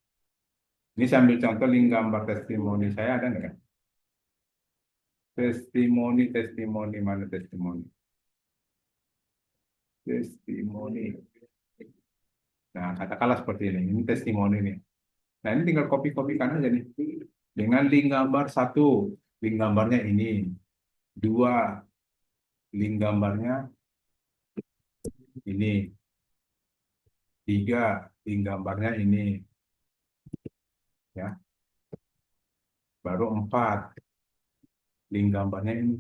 Ini sambil contoh link gambar testimoni saya ada nggak? Testimoni, testimoni mana testimoni? Testimoni. Nah katakanlah seperti ini. Ini testimoni nih. Nah ini tinggal copy-copykan aja nih. Dengan link gambar satu, link gambarnya ini. Dua, link gambarnya ini. Tiga, link gambarnya ini. Ya, baru empat, link gambarnya ini.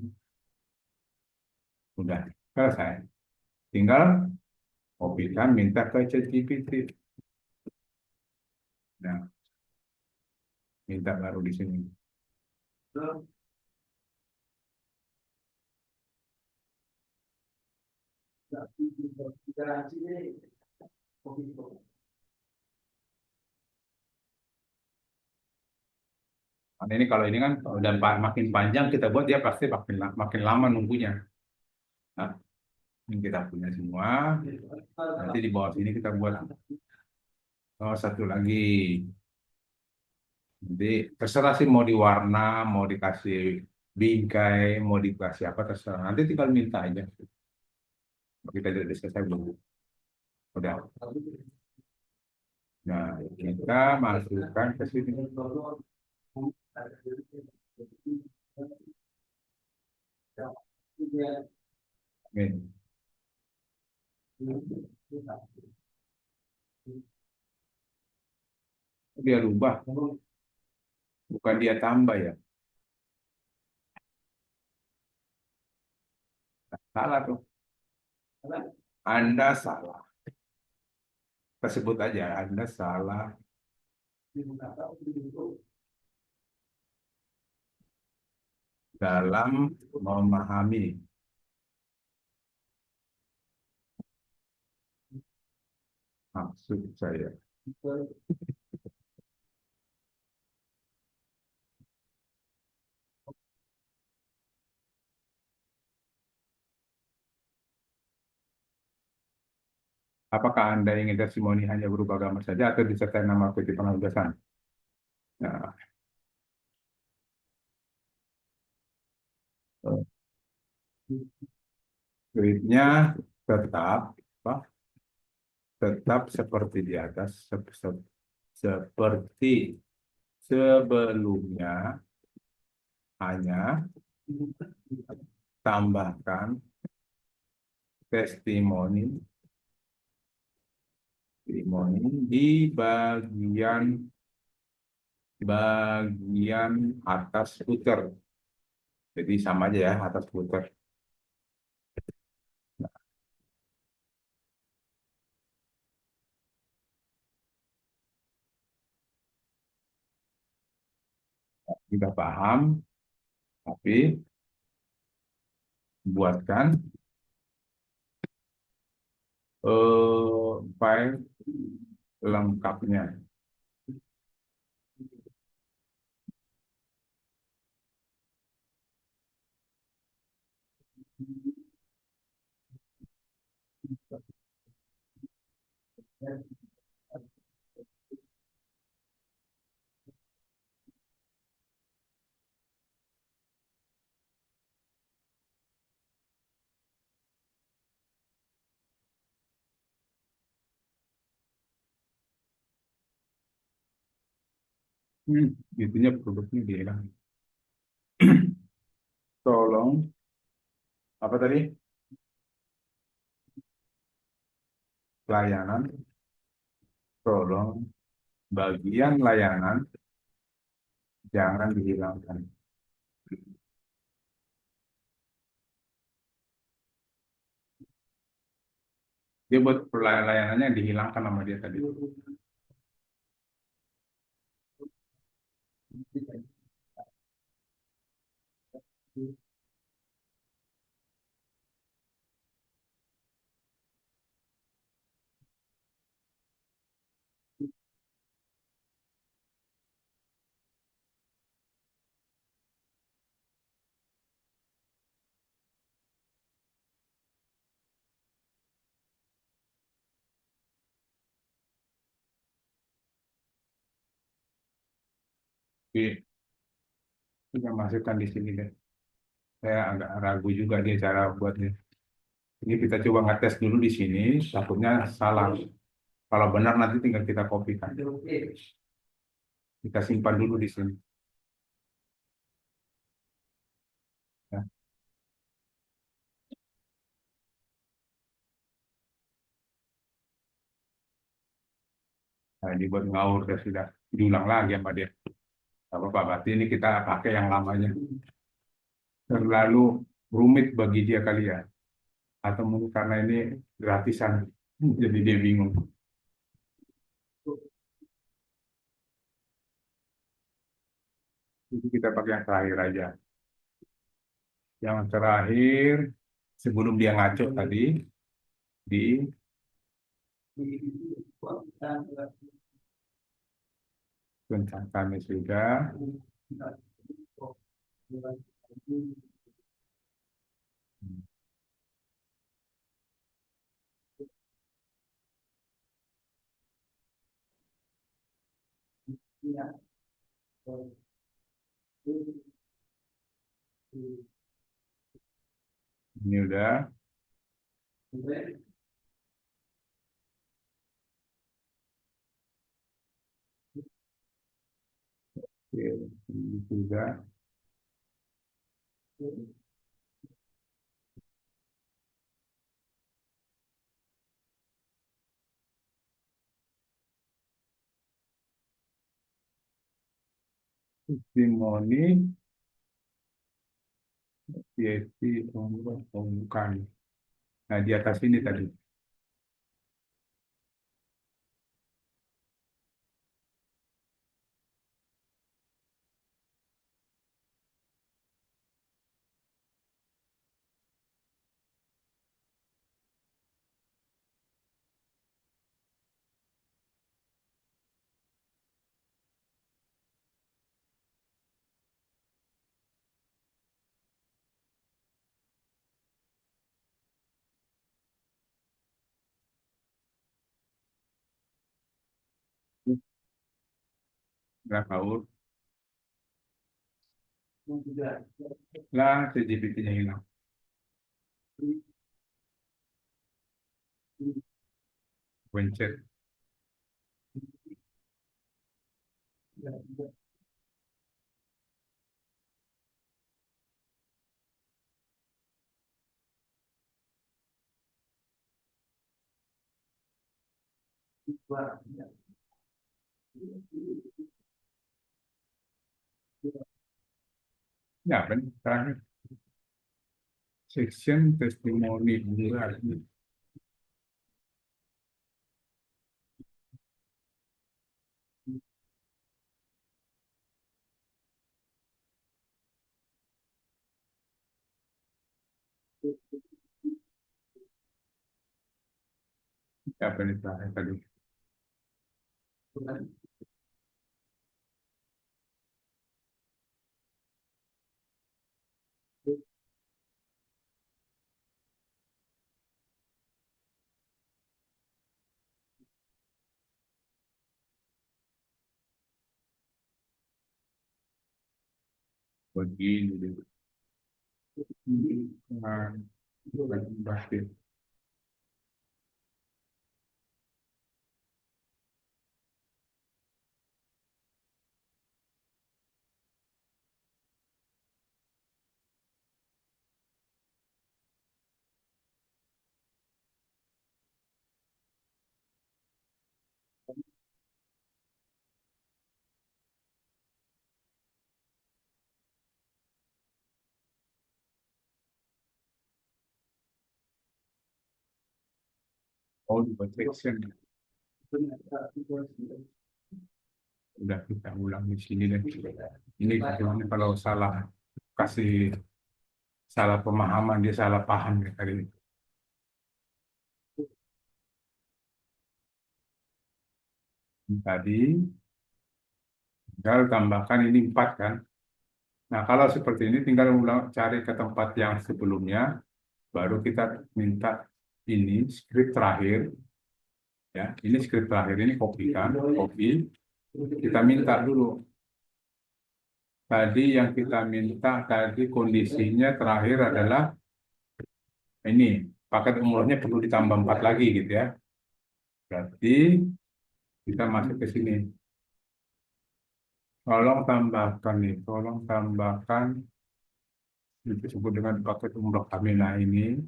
Udah selesai. Tinggal kopikan, minta ke ChatGPT. Nah, minta baru di sini. Nah, ini kalau ini kan udah makin panjang kita buat dia pasti makin lama nunggunya. Nah, ini kita punya semua. Nanti di bawah sini kita buat satu lagi. Jadi terserah sih mau diwarna, mau dikasih bingkai, mau dikasih apa terserah. Nanti tinggal minta aja. Kita jadi selesai belum? Udah. Nah, kita masukkan ke sini. Nih, dia rubah, bukan dia tambah ya. Salah tuh. Anda salah. Tersebut aja, Anda salah dalam memahami. Maksud saya. Apakah Anda ingin testimoni hanya berupa gambar saja atau disertai nama aktivitas penugasan? Nah, duitnya tetap apa? tetap seperti di atas, seperti sebelumnya, hanya tambahkan testimoni testimoni di bagian atas footer. Jadi sama aja ya, atas footer. Kita paham, tapi buatkan file lengkapnya. Itunya produknya bilang, tolong apa tadi, layanan, tolong bagian layanan jangan dihilangkan. Dia buat layanannya dihilangkan sama dia tadi. Oke, kita masukkan di sini deh. Saya agak ragu juga dia cara buatnya. Ini kita coba ngetes dulu di sini, takutnya salah. Kalau benar nanti tinggal kita kopikan. Kita simpan dulu di sini. Ya. Nah, dibuat ngawur ya sudah. Diulang lagi sama dia. Gak apa-apa, berarti ini kita pakai yang lamanya. Terlalu rumit bagi dia kali ya. Atau mungkin karena ini gratisan. Jadi dia bingung. Jadi kita pakai yang terakhir aja. Yang terakhir, sebelum dia ngaco tadi, di kami sudah. Ini udah. Oke, ini sudah. Testimoni, PhD, bukan. Nah, di atas ini tadi. Nggak tahu. Lah, CGPT-nya hilang. pencet. Ya, terakhir section testimoni bulan. Apa ini terakhir tadi? Begini dulu. Nah, basket. Oh, di section. Udah kita ulang di sini deh. Ini kalau salah kasih salah pemahaman, dia salah paham ya tadi. Tadi tinggal tambahkan ini 4 kan. Nah, kalau seperti ini tinggal ulang cari ke tempat yang sebelumnya, baru kita minta ini skrip terakhir ya. Ini skrip terakhir ini kopikan, copy. Kita minta dulu. Tadi yang kita minta tadi kondisinya terakhir adalah ini paket umrohnya perlu ditambah 4 lagi gitu ya. Berarti kita masuk ke sini. Tolong tambahkan nih, tolong tambahkan disebut dengan paket umroh Kamina ini.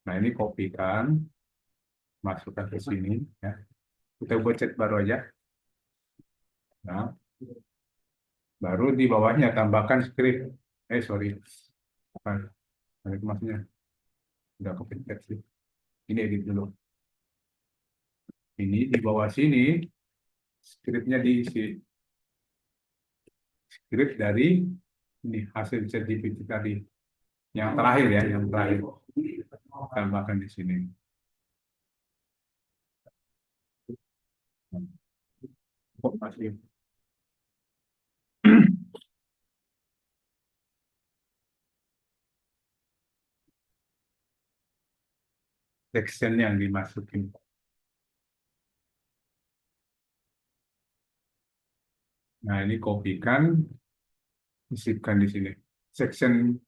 Nah ini kopikan, masukkan ke sini ya. Kita buat chat baru aja. Nah, baru di bawahnya tambahkan skrip. Sorry, bukan. Itu maksudnya udah kepencet sih. Ini edit dulu. Ini di bawah sini skripnya diisi. Skrip dari ini hasil ChatGPT tadi. Yang terakhir ya, yang terakhir. Tambahkan di sini. Kok masih section yang dimasukin. Nah, ini kopikan, isipkan di sini. Section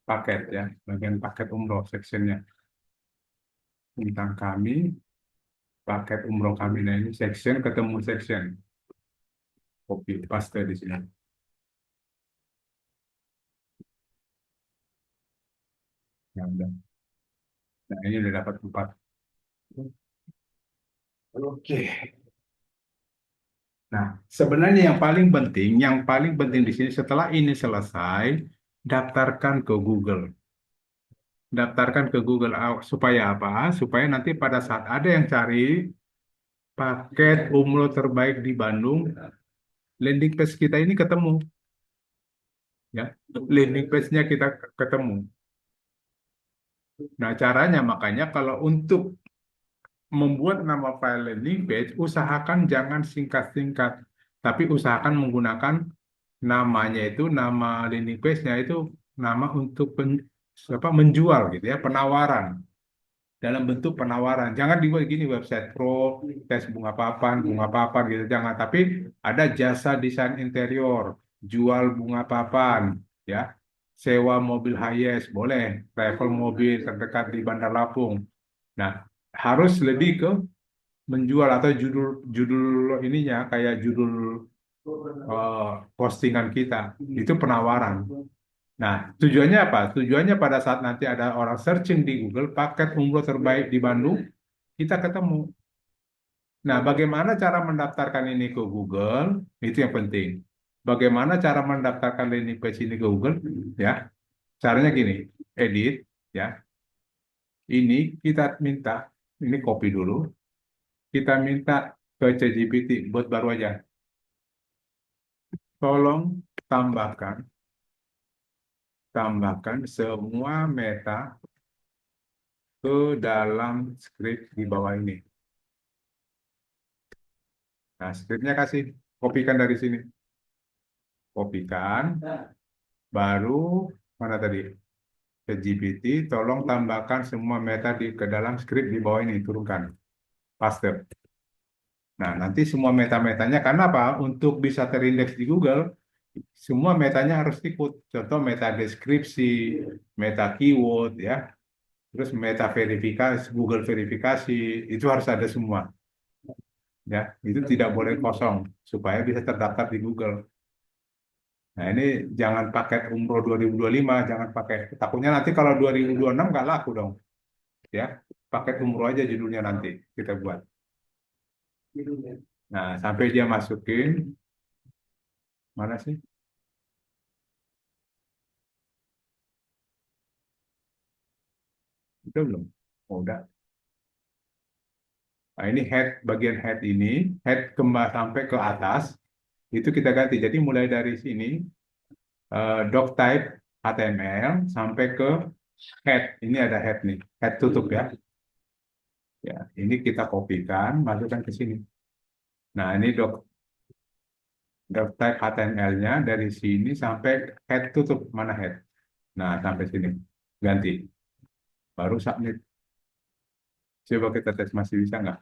paket ya, bagian paket umroh sectionnya. Tentang kami, paket umroh kami. Nah, ini section ketemu section. Copy, paste di sini. Ya, udah. Nah, ini udah dapat 4. Oke. Nah, sebenarnya yang paling penting di sini setelah ini selesai, daftarkan ke Google. Daftarkan ke Google supaya apa? Supaya nanti pada saat ada yang cari paket umroh terbaik di Bandung, landing page kita ini ketemu, ya. Landing page-nya kita ketemu. Nah, caranya makanya kalau untuk membuat nama file landing page, usahakan jangan singkat-singkat, tapi usahakan menggunakan namanya itu, nama landing page-nya itu nama untuk menjual gitu ya, penawaran. Dalam bentuk penawaran. Jangan dibuat gini website pro, tes bunga papan gitu, jangan. Tapi ada jasa desain interior, jual bunga papan, ya. sewa mobil hiace, boleh. Travel mobil terdekat di Bandar Lampung. Nah, harus lebih ke menjual atau judul judul ininya kayak judul postingan kita itu penawaran. Nah, tujuannya apa? Tujuannya pada saat nanti ada orang searching di Google paket umroh terbaik di Bandung, kita ketemu. Nah, bagaimana cara mendaftarkan ini ke Google? Itu yang penting. Bagaimana cara mendaftarkan landing page ini ke Google? Ya, caranya gini, edit, ya. Ini kita minta, ini copy dulu. Kita minta ke ChatGPT buat baru aja. Tolong tambahkan, tambahkan semua meta ke dalam script di bawah ini. Nah, scriptnya kasih, kopikan dari sini. Kopikan, baru mana tadi? Ke GPT, tolong tambahkan semua meta ke dalam script di bawah ini, turunkan. Paste. Nah, nanti semua meta-metanya, karena apa? Untuk bisa terindeks di Google, semua metanya harus ikut. Contoh meta deskripsi, meta keyword, ya. Terus meta verifikasi, Google verifikasi, itu harus ada semua. Ya, itu tidak boleh kosong supaya bisa terdaftar di Google. Nah, ini jangan pakai umroh 2025, jangan pakai. Takutnya nanti kalau 2026 nggak laku dong. Ya, pakai umroh aja judulnya nanti kita buat. Nah, sampai dia masukin, mana sih? Udah belum? Oh, udah. Nah, ini head, bagian head ini, head kembali sampai ke atas, itu kita ganti. Jadi mulai dari sini, doc type HTML sampai ke head. Ini ada head nih, head tutup ya. Ya, ini kita kopikan, masukkan ke sini. Nah, ini doc type HTML-nya dari sini sampai head tutup. Mana head? Nah, sampai sini. Ganti. Baru submit. Coba kita tes masih bisa nggak?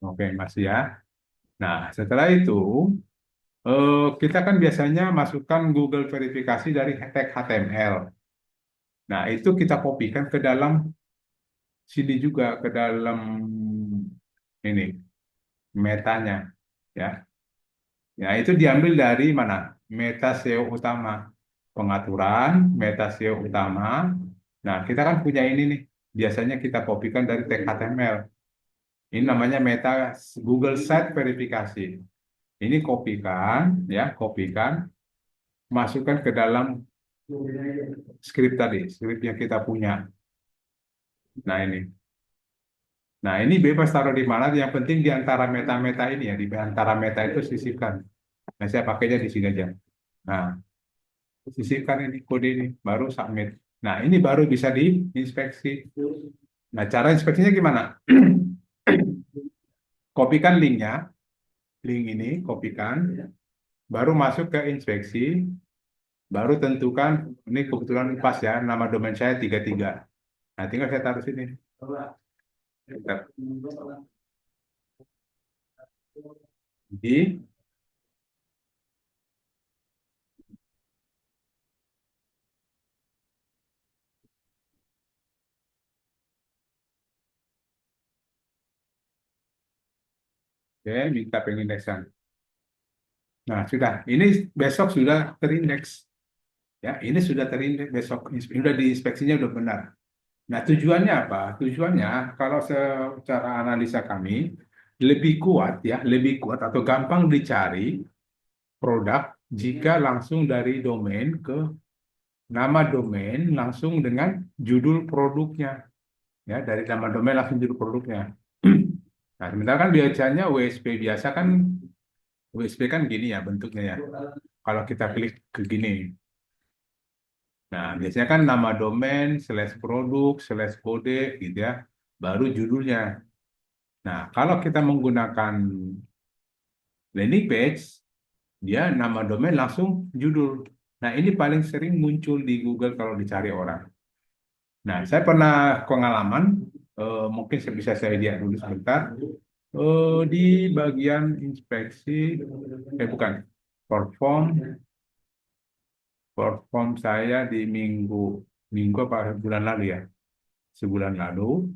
Oke, masih ya. Nah, setelah itu, kita kan biasanya masukkan Google verifikasi dari tag HTML. Nah, itu kita kopikan ke dalam sini juga, ke dalam ini, metanya. Ya, ya itu diambil dari mana? Meta SEO utama. Pengaturan, meta SEO utama. Nah, kita kan punya ini nih. Biasanya kita kopikan dari tag HTML. Ini namanya meta Google Site verifikasi. Ini kopikan, ya, kopikan, masukkan ke dalam skrip tadi, skrip yang kita punya. Nah ini, nah ini bebas taruh di mana. Yang penting di antara meta-meta ini ya, di antara meta itu sisipkan. Nah saya pakainya di sini aja. Nah sisipkan ini kode ini, baru submit. Nah ini baru bisa diinspeksi. Nah cara inspeksinya gimana? Kopikan linknya, link ini kopikan, baru masuk ke inspeksi, baru tentukan ini kebetulan pas ya nama domain saya 33. Nah tinggal saya taruh sini. Bentar. Di Oke, minta pengindeksan. Nah, sudah. Ini besok sudah terindeks. Ya, ini sudah terindeks besok. Sudah diinspeksinya sudah benar. Nah, tujuannya apa? Tujuannya kalau secara analisa kami lebih kuat ya, lebih kuat atau gampang dicari produk jika langsung dari domain ke nama domain langsung dengan judul produknya. Ya, dari nama domain langsung judul produknya. Nah, sementara kan biasanya WSP biasa kan WSP kan gini ya bentuknya ya. Kalau kita klik ke gini. Nah, biasanya kan nama domain, slash produk, slash kode gitu ya. Baru judulnya. Nah, kalau kita menggunakan landing page, dia nama domain langsung judul. Nah, ini paling sering muncul di Google kalau dicari orang. Nah, saya pernah pengalaman, mungkin bisa saya lihat dulu sebentar. Di bagian inspeksi, bukan. perform saya di minggu apa bulan lalu ya, sebulan lalu.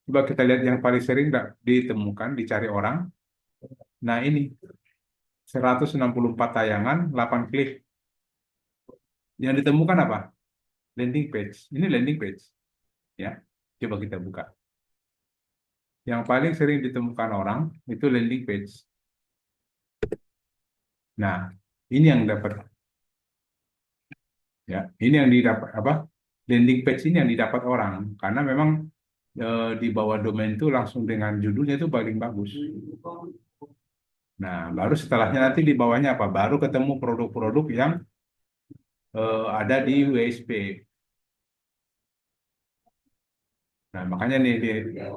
Coba kita lihat yang paling sering ditemukan, dicari orang. Nah ini 164 tayangan, 8 klik. Yang ditemukan apa? Landing page. Ini landing page. Ya, coba kita buka. Yang paling sering ditemukan orang itu landing page. Nah, ini yang dapat. Ya, ini yang didapat apa? Landing page ini yang didapat orang karena memang di bawah domain itu langsung dengan judulnya itu paling bagus. Nah, baru setelahnya nanti di bawahnya apa? Baru ketemu produk-produk yang ada di WSP. Nah, makanya nih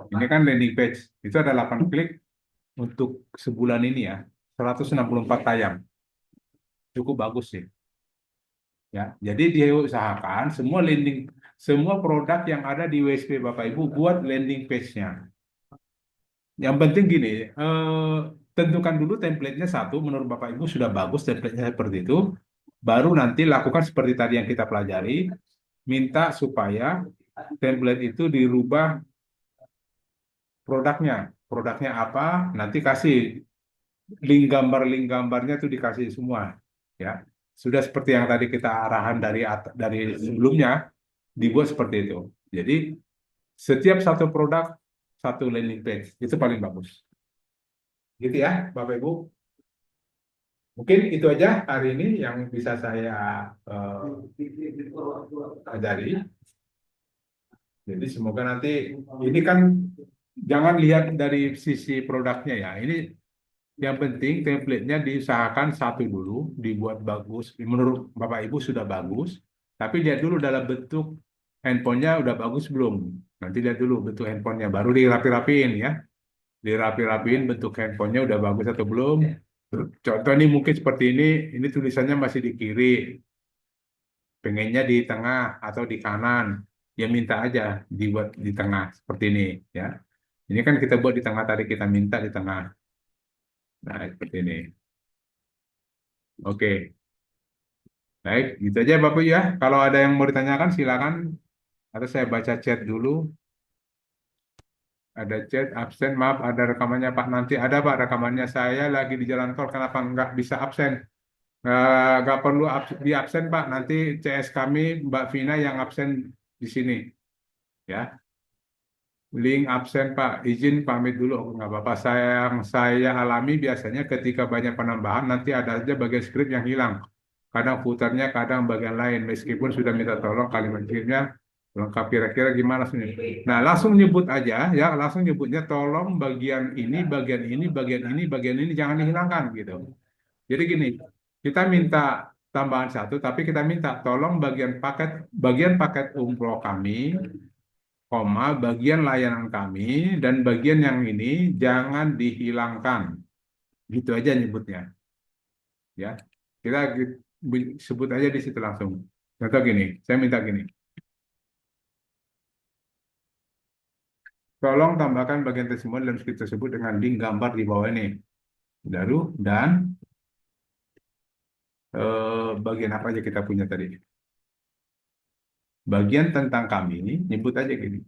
ini kan landing page. Itu ada 8 klik untuk sebulan ini ya. 164 tayang. Cukup bagus sih. Ya, jadi dia usahakan semua produk yang ada di WSP Bapak Ibu buat landing page-nya. Yang penting gini, tentukan dulu template-nya satu, menurut Bapak Ibu sudah bagus template-nya seperti itu, baru nanti lakukan seperti tadi yang kita pelajari, minta supaya template itu dirubah produknya. Produknya apa, nanti kasih link gambarnya itu dikasih semua. Ya, sudah seperti yang tadi kita arahan dari sebelumnya, dibuat seperti itu. Jadi, setiap satu produk, satu landing page, itu paling bagus. Gitu ya, Bapak Ibu. Mungkin itu aja hari ini yang bisa saya ajari. Jadi semoga nanti ini kan jangan lihat dari sisi produknya ya. Ini yang penting template-nya diusahakan satu dulu, dibuat bagus. Menurut Bapak Ibu sudah bagus, tapi lihat dulu dalam bentuk handphonenya udah bagus belum. Nanti lihat dulu bentuk handphonenya, baru dirapi-rapiin ya. Dirapi-rapiin bentuk handphonenya udah bagus atau belum. Contoh nih mungkin seperti ini tulisannya masih di kiri, pengennya di tengah atau di kanan, ya minta aja dibuat di tengah seperti ini ya. Ini kan kita buat di tengah tadi kita minta di tengah. Nah seperti ini. Oke, baik gitu aja Bapak ya. Kalau ada yang mau ditanyakan silakan. Atau saya baca chat dulu. Ada chat absen, maaf ada rekamannya Pak nanti ada Pak rekamannya saya lagi di jalan tol kenapa nggak bisa absen? Nggak perlu di absen Pak, nanti CS kami Mbak Vina yang absen di sini ya. Link absen Pak, izin pamit dulu, nggak apa-apa. Yang saya alami biasanya ketika banyak penambahan nanti ada aja bagian skrip yang hilang. Kadang footernya, kadang bagian lain. Meskipun sudah minta tolong kalimat skripnya lengkap kira-kira gimana sih? Nah langsung nyebut aja ya, langsung nyebutnya tolong bagian ini, bagian ini, bagian ini, bagian ini jangan dihilangkan gitu. Jadi gini, kita minta tambahan satu, tapi kita minta tolong bagian paket umroh kami, koma, bagian layanan kami, dan bagian yang ini jangan dihilangkan. Gitu aja nyebutnya. Ya, kita sebut aja di situ langsung. Contoh gini, saya minta gini. Tolong tambahkan bagian testimoni dalam skrip tersebut dengan link gambar di bawah ini. Lalu, dan bagian apa aja kita punya tadi. Bagian tentang kami ini, nyebut aja gini.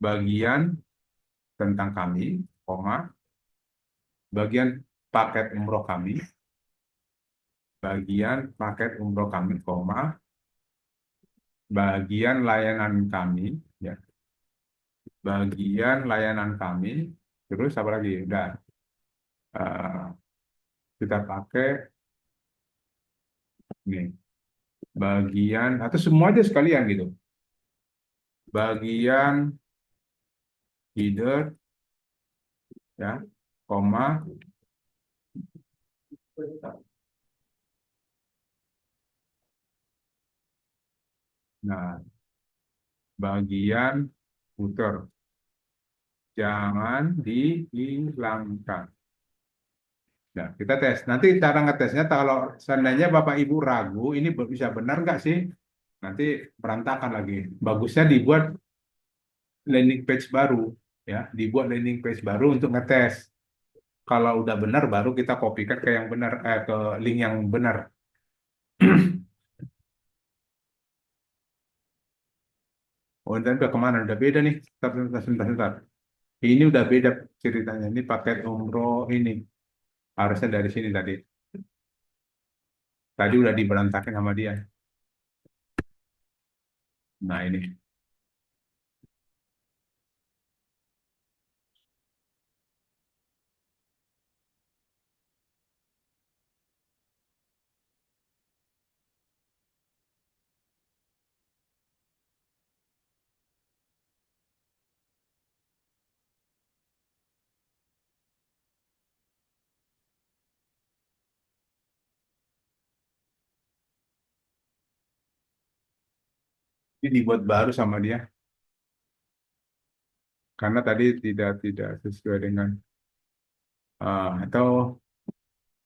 Bagian tentang kami, koma, bagian paket umroh kami, bagian paket umroh kami, koma, bagian layanan kami, ya, bagian layanan kami, terus apa lagi? Udah, Eh, kita pakai ini, bagian atau semua aja sekalian gitu, bagian header, ya, koma, nah, bagian footer. Jangan dihilangkan. Nah, kita tes. Nanti cara ngetesnya kalau seandainya Bapak Ibu ragu, ini bisa benar nggak sih? Nanti berantakan lagi. Bagusnya dibuat landing page baru, ya, dibuat landing page baru untuk ngetes. Kalau udah benar, baru kita kopikan ke yang benar, ke link yang benar. Oh, dan udah kemana? Udah beda nih. Sebentar. Ini udah beda ceritanya. Ini paket umroh ini. Harusnya dari sini tadi. Tadi udah diberantakin sama dia. Nah, ini. Ini dibuat baru sama dia. Karena tadi tidak sesuai dengan atau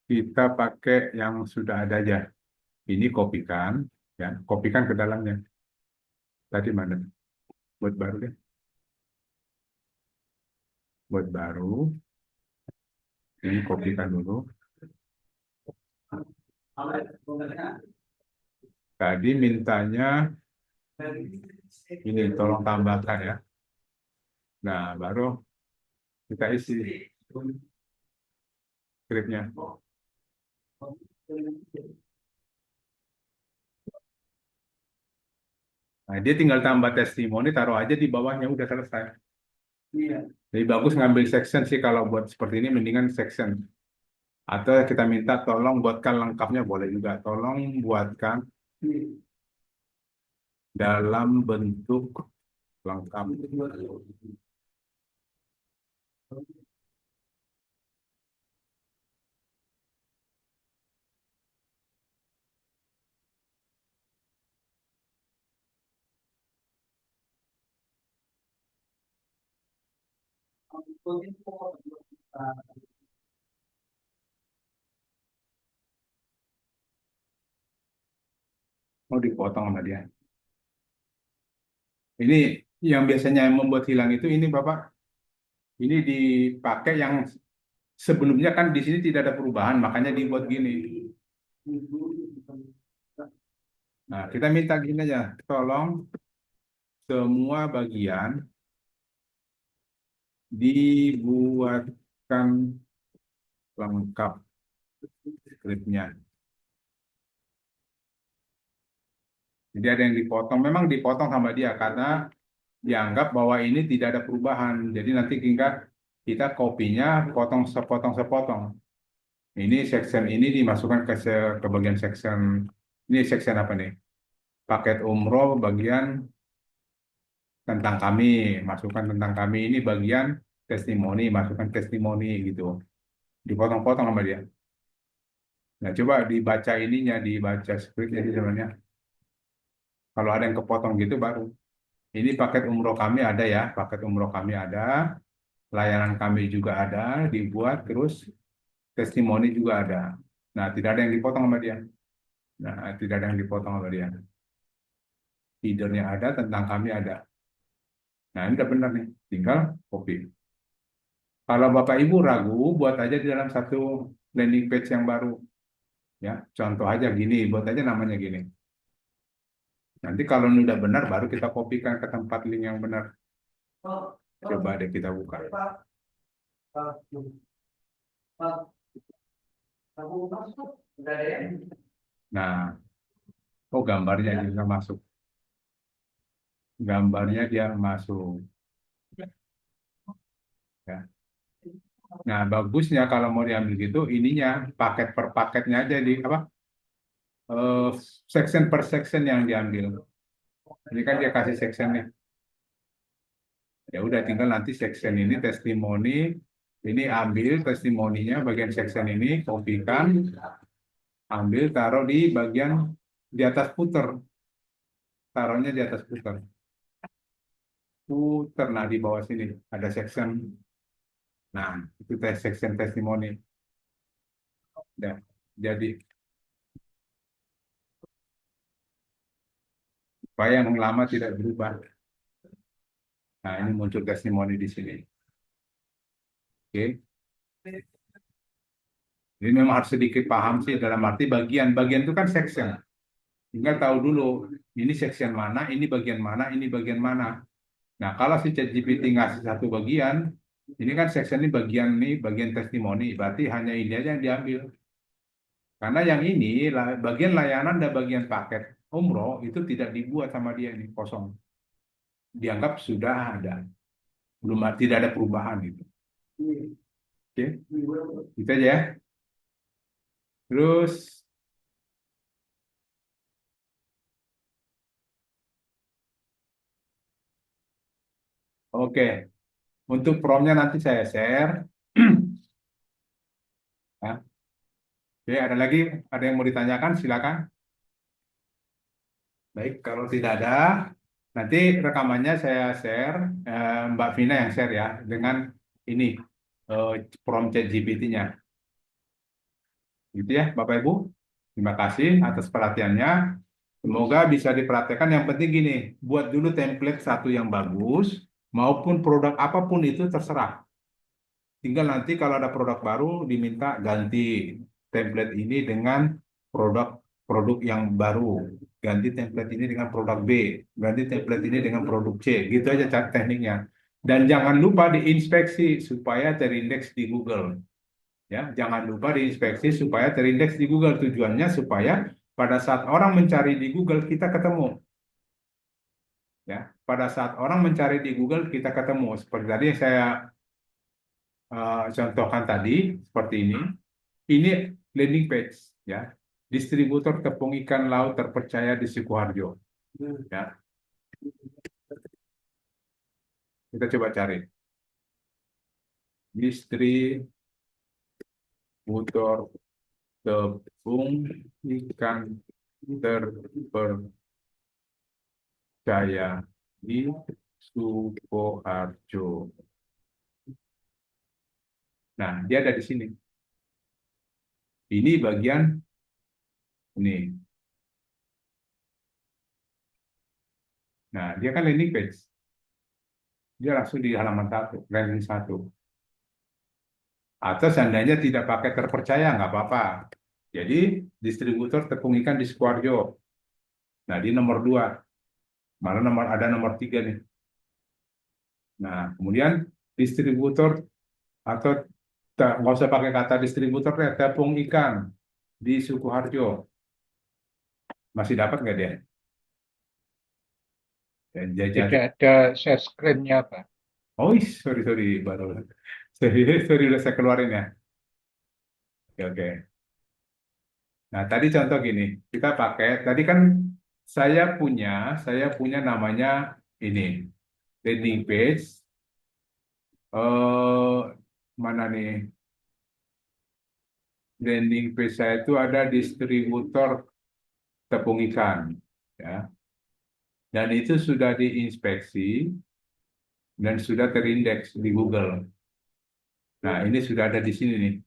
kita pakai yang sudah ada aja. Ini kopikan, ya, kopikan ke dalamnya. Tadi mana? Buat baru deh, buat baru. Ini kopikan dulu. Tadi mintanya ini tolong tambahkan ya. Nah, baru kita isi skripnya. Nah, dia tinggal tambah testimoni, taruh aja di bawahnya, udah selesai. Jadi bagus ngambil section sih kalau buat seperti ini, mendingan section. Atau kita minta tolong buatkan lengkapnya, boleh juga. Tolong buatkan dalam bentuk lengkap. Mau dipotong sama dia. Ini yang biasanya membuat hilang itu ini Bapak. Ini dipakai yang sebelumnya kan di sini tidak ada perubahan, makanya dibuat gini. Nah, kita minta gini aja, tolong semua bagian dibuatkan lengkap skripnya. Jadi ada yang dipotong, memang dipotong sama dia karena dianggap bahwa ini tidak ada perubahan. Jadi nanti tinggal kita kopinya potong sepotong-sepotong. Ini section ini dimasukkan ke bagian section ini section apa nih? Paket umroh bagian tentang kami, masukkan tentang kami ini bagian testimoni, masukkan testimoni gitu. Dipotong-potong sama dia. Nah, coba dibaca ininya, dibaca skripnya di sebenarnya. Kalau ada yang kepotong gitu baru. Ini paket umroh kami ada ya, paket umroh kami ada, layanan kami juga ada, dibuat terus testimoni juga ada. Nah, tidak ada yang dipotong sama dia. Nah, tidak ada yang dipotong sama dia. Feedernya ada, tentang kami ada. Nah, ini udah benar nih. Tinggal copy. Kalau Bapak Ibu ragu, buat aja di dalam satu landing page yang baru. Ya, contoh aja gini, buat aja namanya gini. Nanti kalau ini udah benar, baru kita kopikan ke tempat link yang benar. Coba deh kita buka. Nah, oh gambarnya juga masuk. Gambarnya dia masuk. Ya. Nah, bagusnya kalau mau diambil gitu, ininya paket per paketnya aja di apa? eh, Section per section yang diambil. Ini kan dia kasih section nih. Ya udah tinggal nanti section ini testimoni, ini ambil testimoninya bagian section ini, kopikan, ambil taruh di bagian di atas footer, taruhnya di atas footer. Footer, nah di bawah sini ada section. Nah, itu section testimoni. Ya, jadi supaya yang lama tidak berubah. Nah, ini muncul testimoni di sini. Oke. Jadi memang harus sedikit paham sih dalam arti bagian itu kan section. Tinggal tahu dulu ini section mana, ini bagian mana, ini bagian mana. Nah, kalau si ChatGPT ngasih satu bagian, ini kan section ini bagian testimoni, berarti hanya ini aja yang diambil. Karena yang ini bagian layanan dan bagian paket umroh itu tidak dibuat sama dia ini kosong. Dianggap sudah ada, tidak ada perubahan gitu. Oke, itu aja ya. Terus, oke, untuk promnya nanti saya share. Ya. Oke, ada yang mau ditanyakan? Silakan. Baik, kalau tidak ada, nanti rekamannya saya share, Mbak Vina yang share ya, dengan ini, eh, prompt ChatGPT-nya. Gitu ya, Bapak Ibu. Terima kasih atas perhatiannya. Semoga bisa diperhatikan. Yang penting gini, buat dulu template satu yang bagus, maupun produk apapun itu terserah. Tinggal nanti kalau ada produk baru diminta ganti template ini dengan produk yang baru. Ganti template ini dengan produk B, ganti template ini dengan produk C. Gitu aja cara tekniknya. Dan jangan lupa diinspeksi supaya terindeks di Google. Ya, jangan lupa diinspeksi supaya terindeks di Google. Tujuannya supaya pada saat orang mencari di Google kita ketemu. Ya, pada saat orang mencari di Google kita ketemu. Seperti tadi yang saya contohkan tadi seperti ini. Ini landing page ya. Distributor tepung ikan laut terpercaya di Sukoharjo. Ya, kita coba cari. Distributor tepung ikan terpercaya di Sukoharjo. Nah, dia ada di sini. Ini bagian ini. Nah, dia kan landing page. Dia langsung di halaman satu, ranking satu. Atau seandainya tidak pakai terpercaya, nggak apa-apa. Jadi, distributor tepung ikan di Sukoharjo. Nah, di nomor 2. Malah ada nomor 3 nih. Nah, kemudian distributor atau nggak usah pakai kata distributor ya, tepung ikan di Sukoharjo. Masih dapat nggak dia? Tidak ada share screen-nya, Pak. Oh, sorry, baru. Sorry, udah saya keluarin ya. Oke. Nah, tadi contoh gini, kita pakai, tadi kan saya punya namanya ini, landing page, mana nih, landing page saya itu ada distributor tepung ikan, ya, dan itu sudah diinspeksi dan sudah terindeks di Google. Nah, ini sudah ada di sini nih.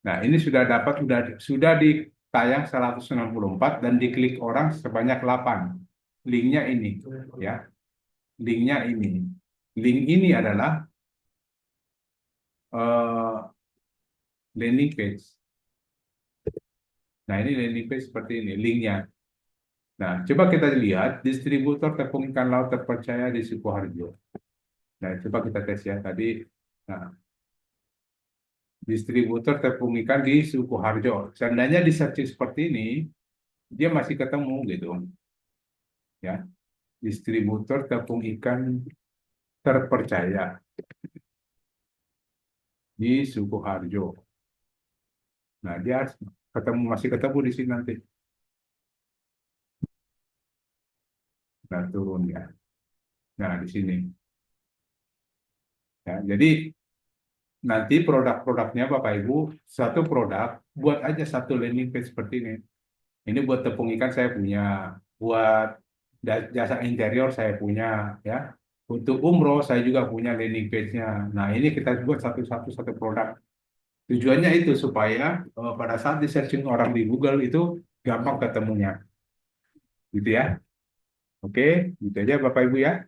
Nah, ini sudah dapat, sudah ditayang 164 dan diklik orang sebanyak 8. Linknya ini, ya. Linknya ini. Link ini adalah landing page. Nah, ini landing page seperti ini, linknya. Nah, coba kita lihat distributor tepung ikan laut terpercaya di Sukoharjo. Nah, coba kita tes ya tadi. Nah, distributor tepung ikan di Sukoharjo. Seandainya di searching seperti ini, dia masih ketemu gitu. Ya, distributor tepung ikan terpercaya di Sukoharjo. Nah, dia masih ketemu di sini nanti. Nah, turun ya. Nah, di sini. Ya, jadi nanti produk-produknya Bapak Ibu, satu produk, buat aja satu landing page seperti ini. Ini buat tepung ikan saya punya, buat jasa interior saya punya, ya. Untuk umroh saya juga punya landing page-nya. Nah, ini kita buat satu produk. Tujuannya itu supaya pada saat di searching orang di Google itu gampang ketemunya. Gitu ya. Oke, gitu aja Bapak Ibu ya.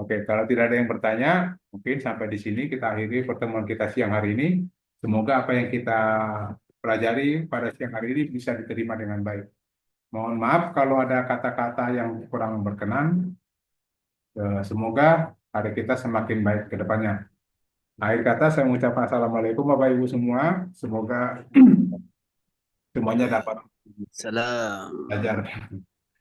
Oke, kalau tidak ada yang bertanya, mungkin sampai di sini kita akhiri pertemuan kita siang hari ini. Semoga apa yang kita pelajari pada siang hari ini bisa diterima dengan baik. Mohon maaf kalau ada kata-kata yang kurang berkenan. Semoga hari kita semakin baik ke depannya. Akhir kata saya mengucapkan Assalamualaikum Bapak Ibu semua. Semoga semuanya dapat Salam. belajar.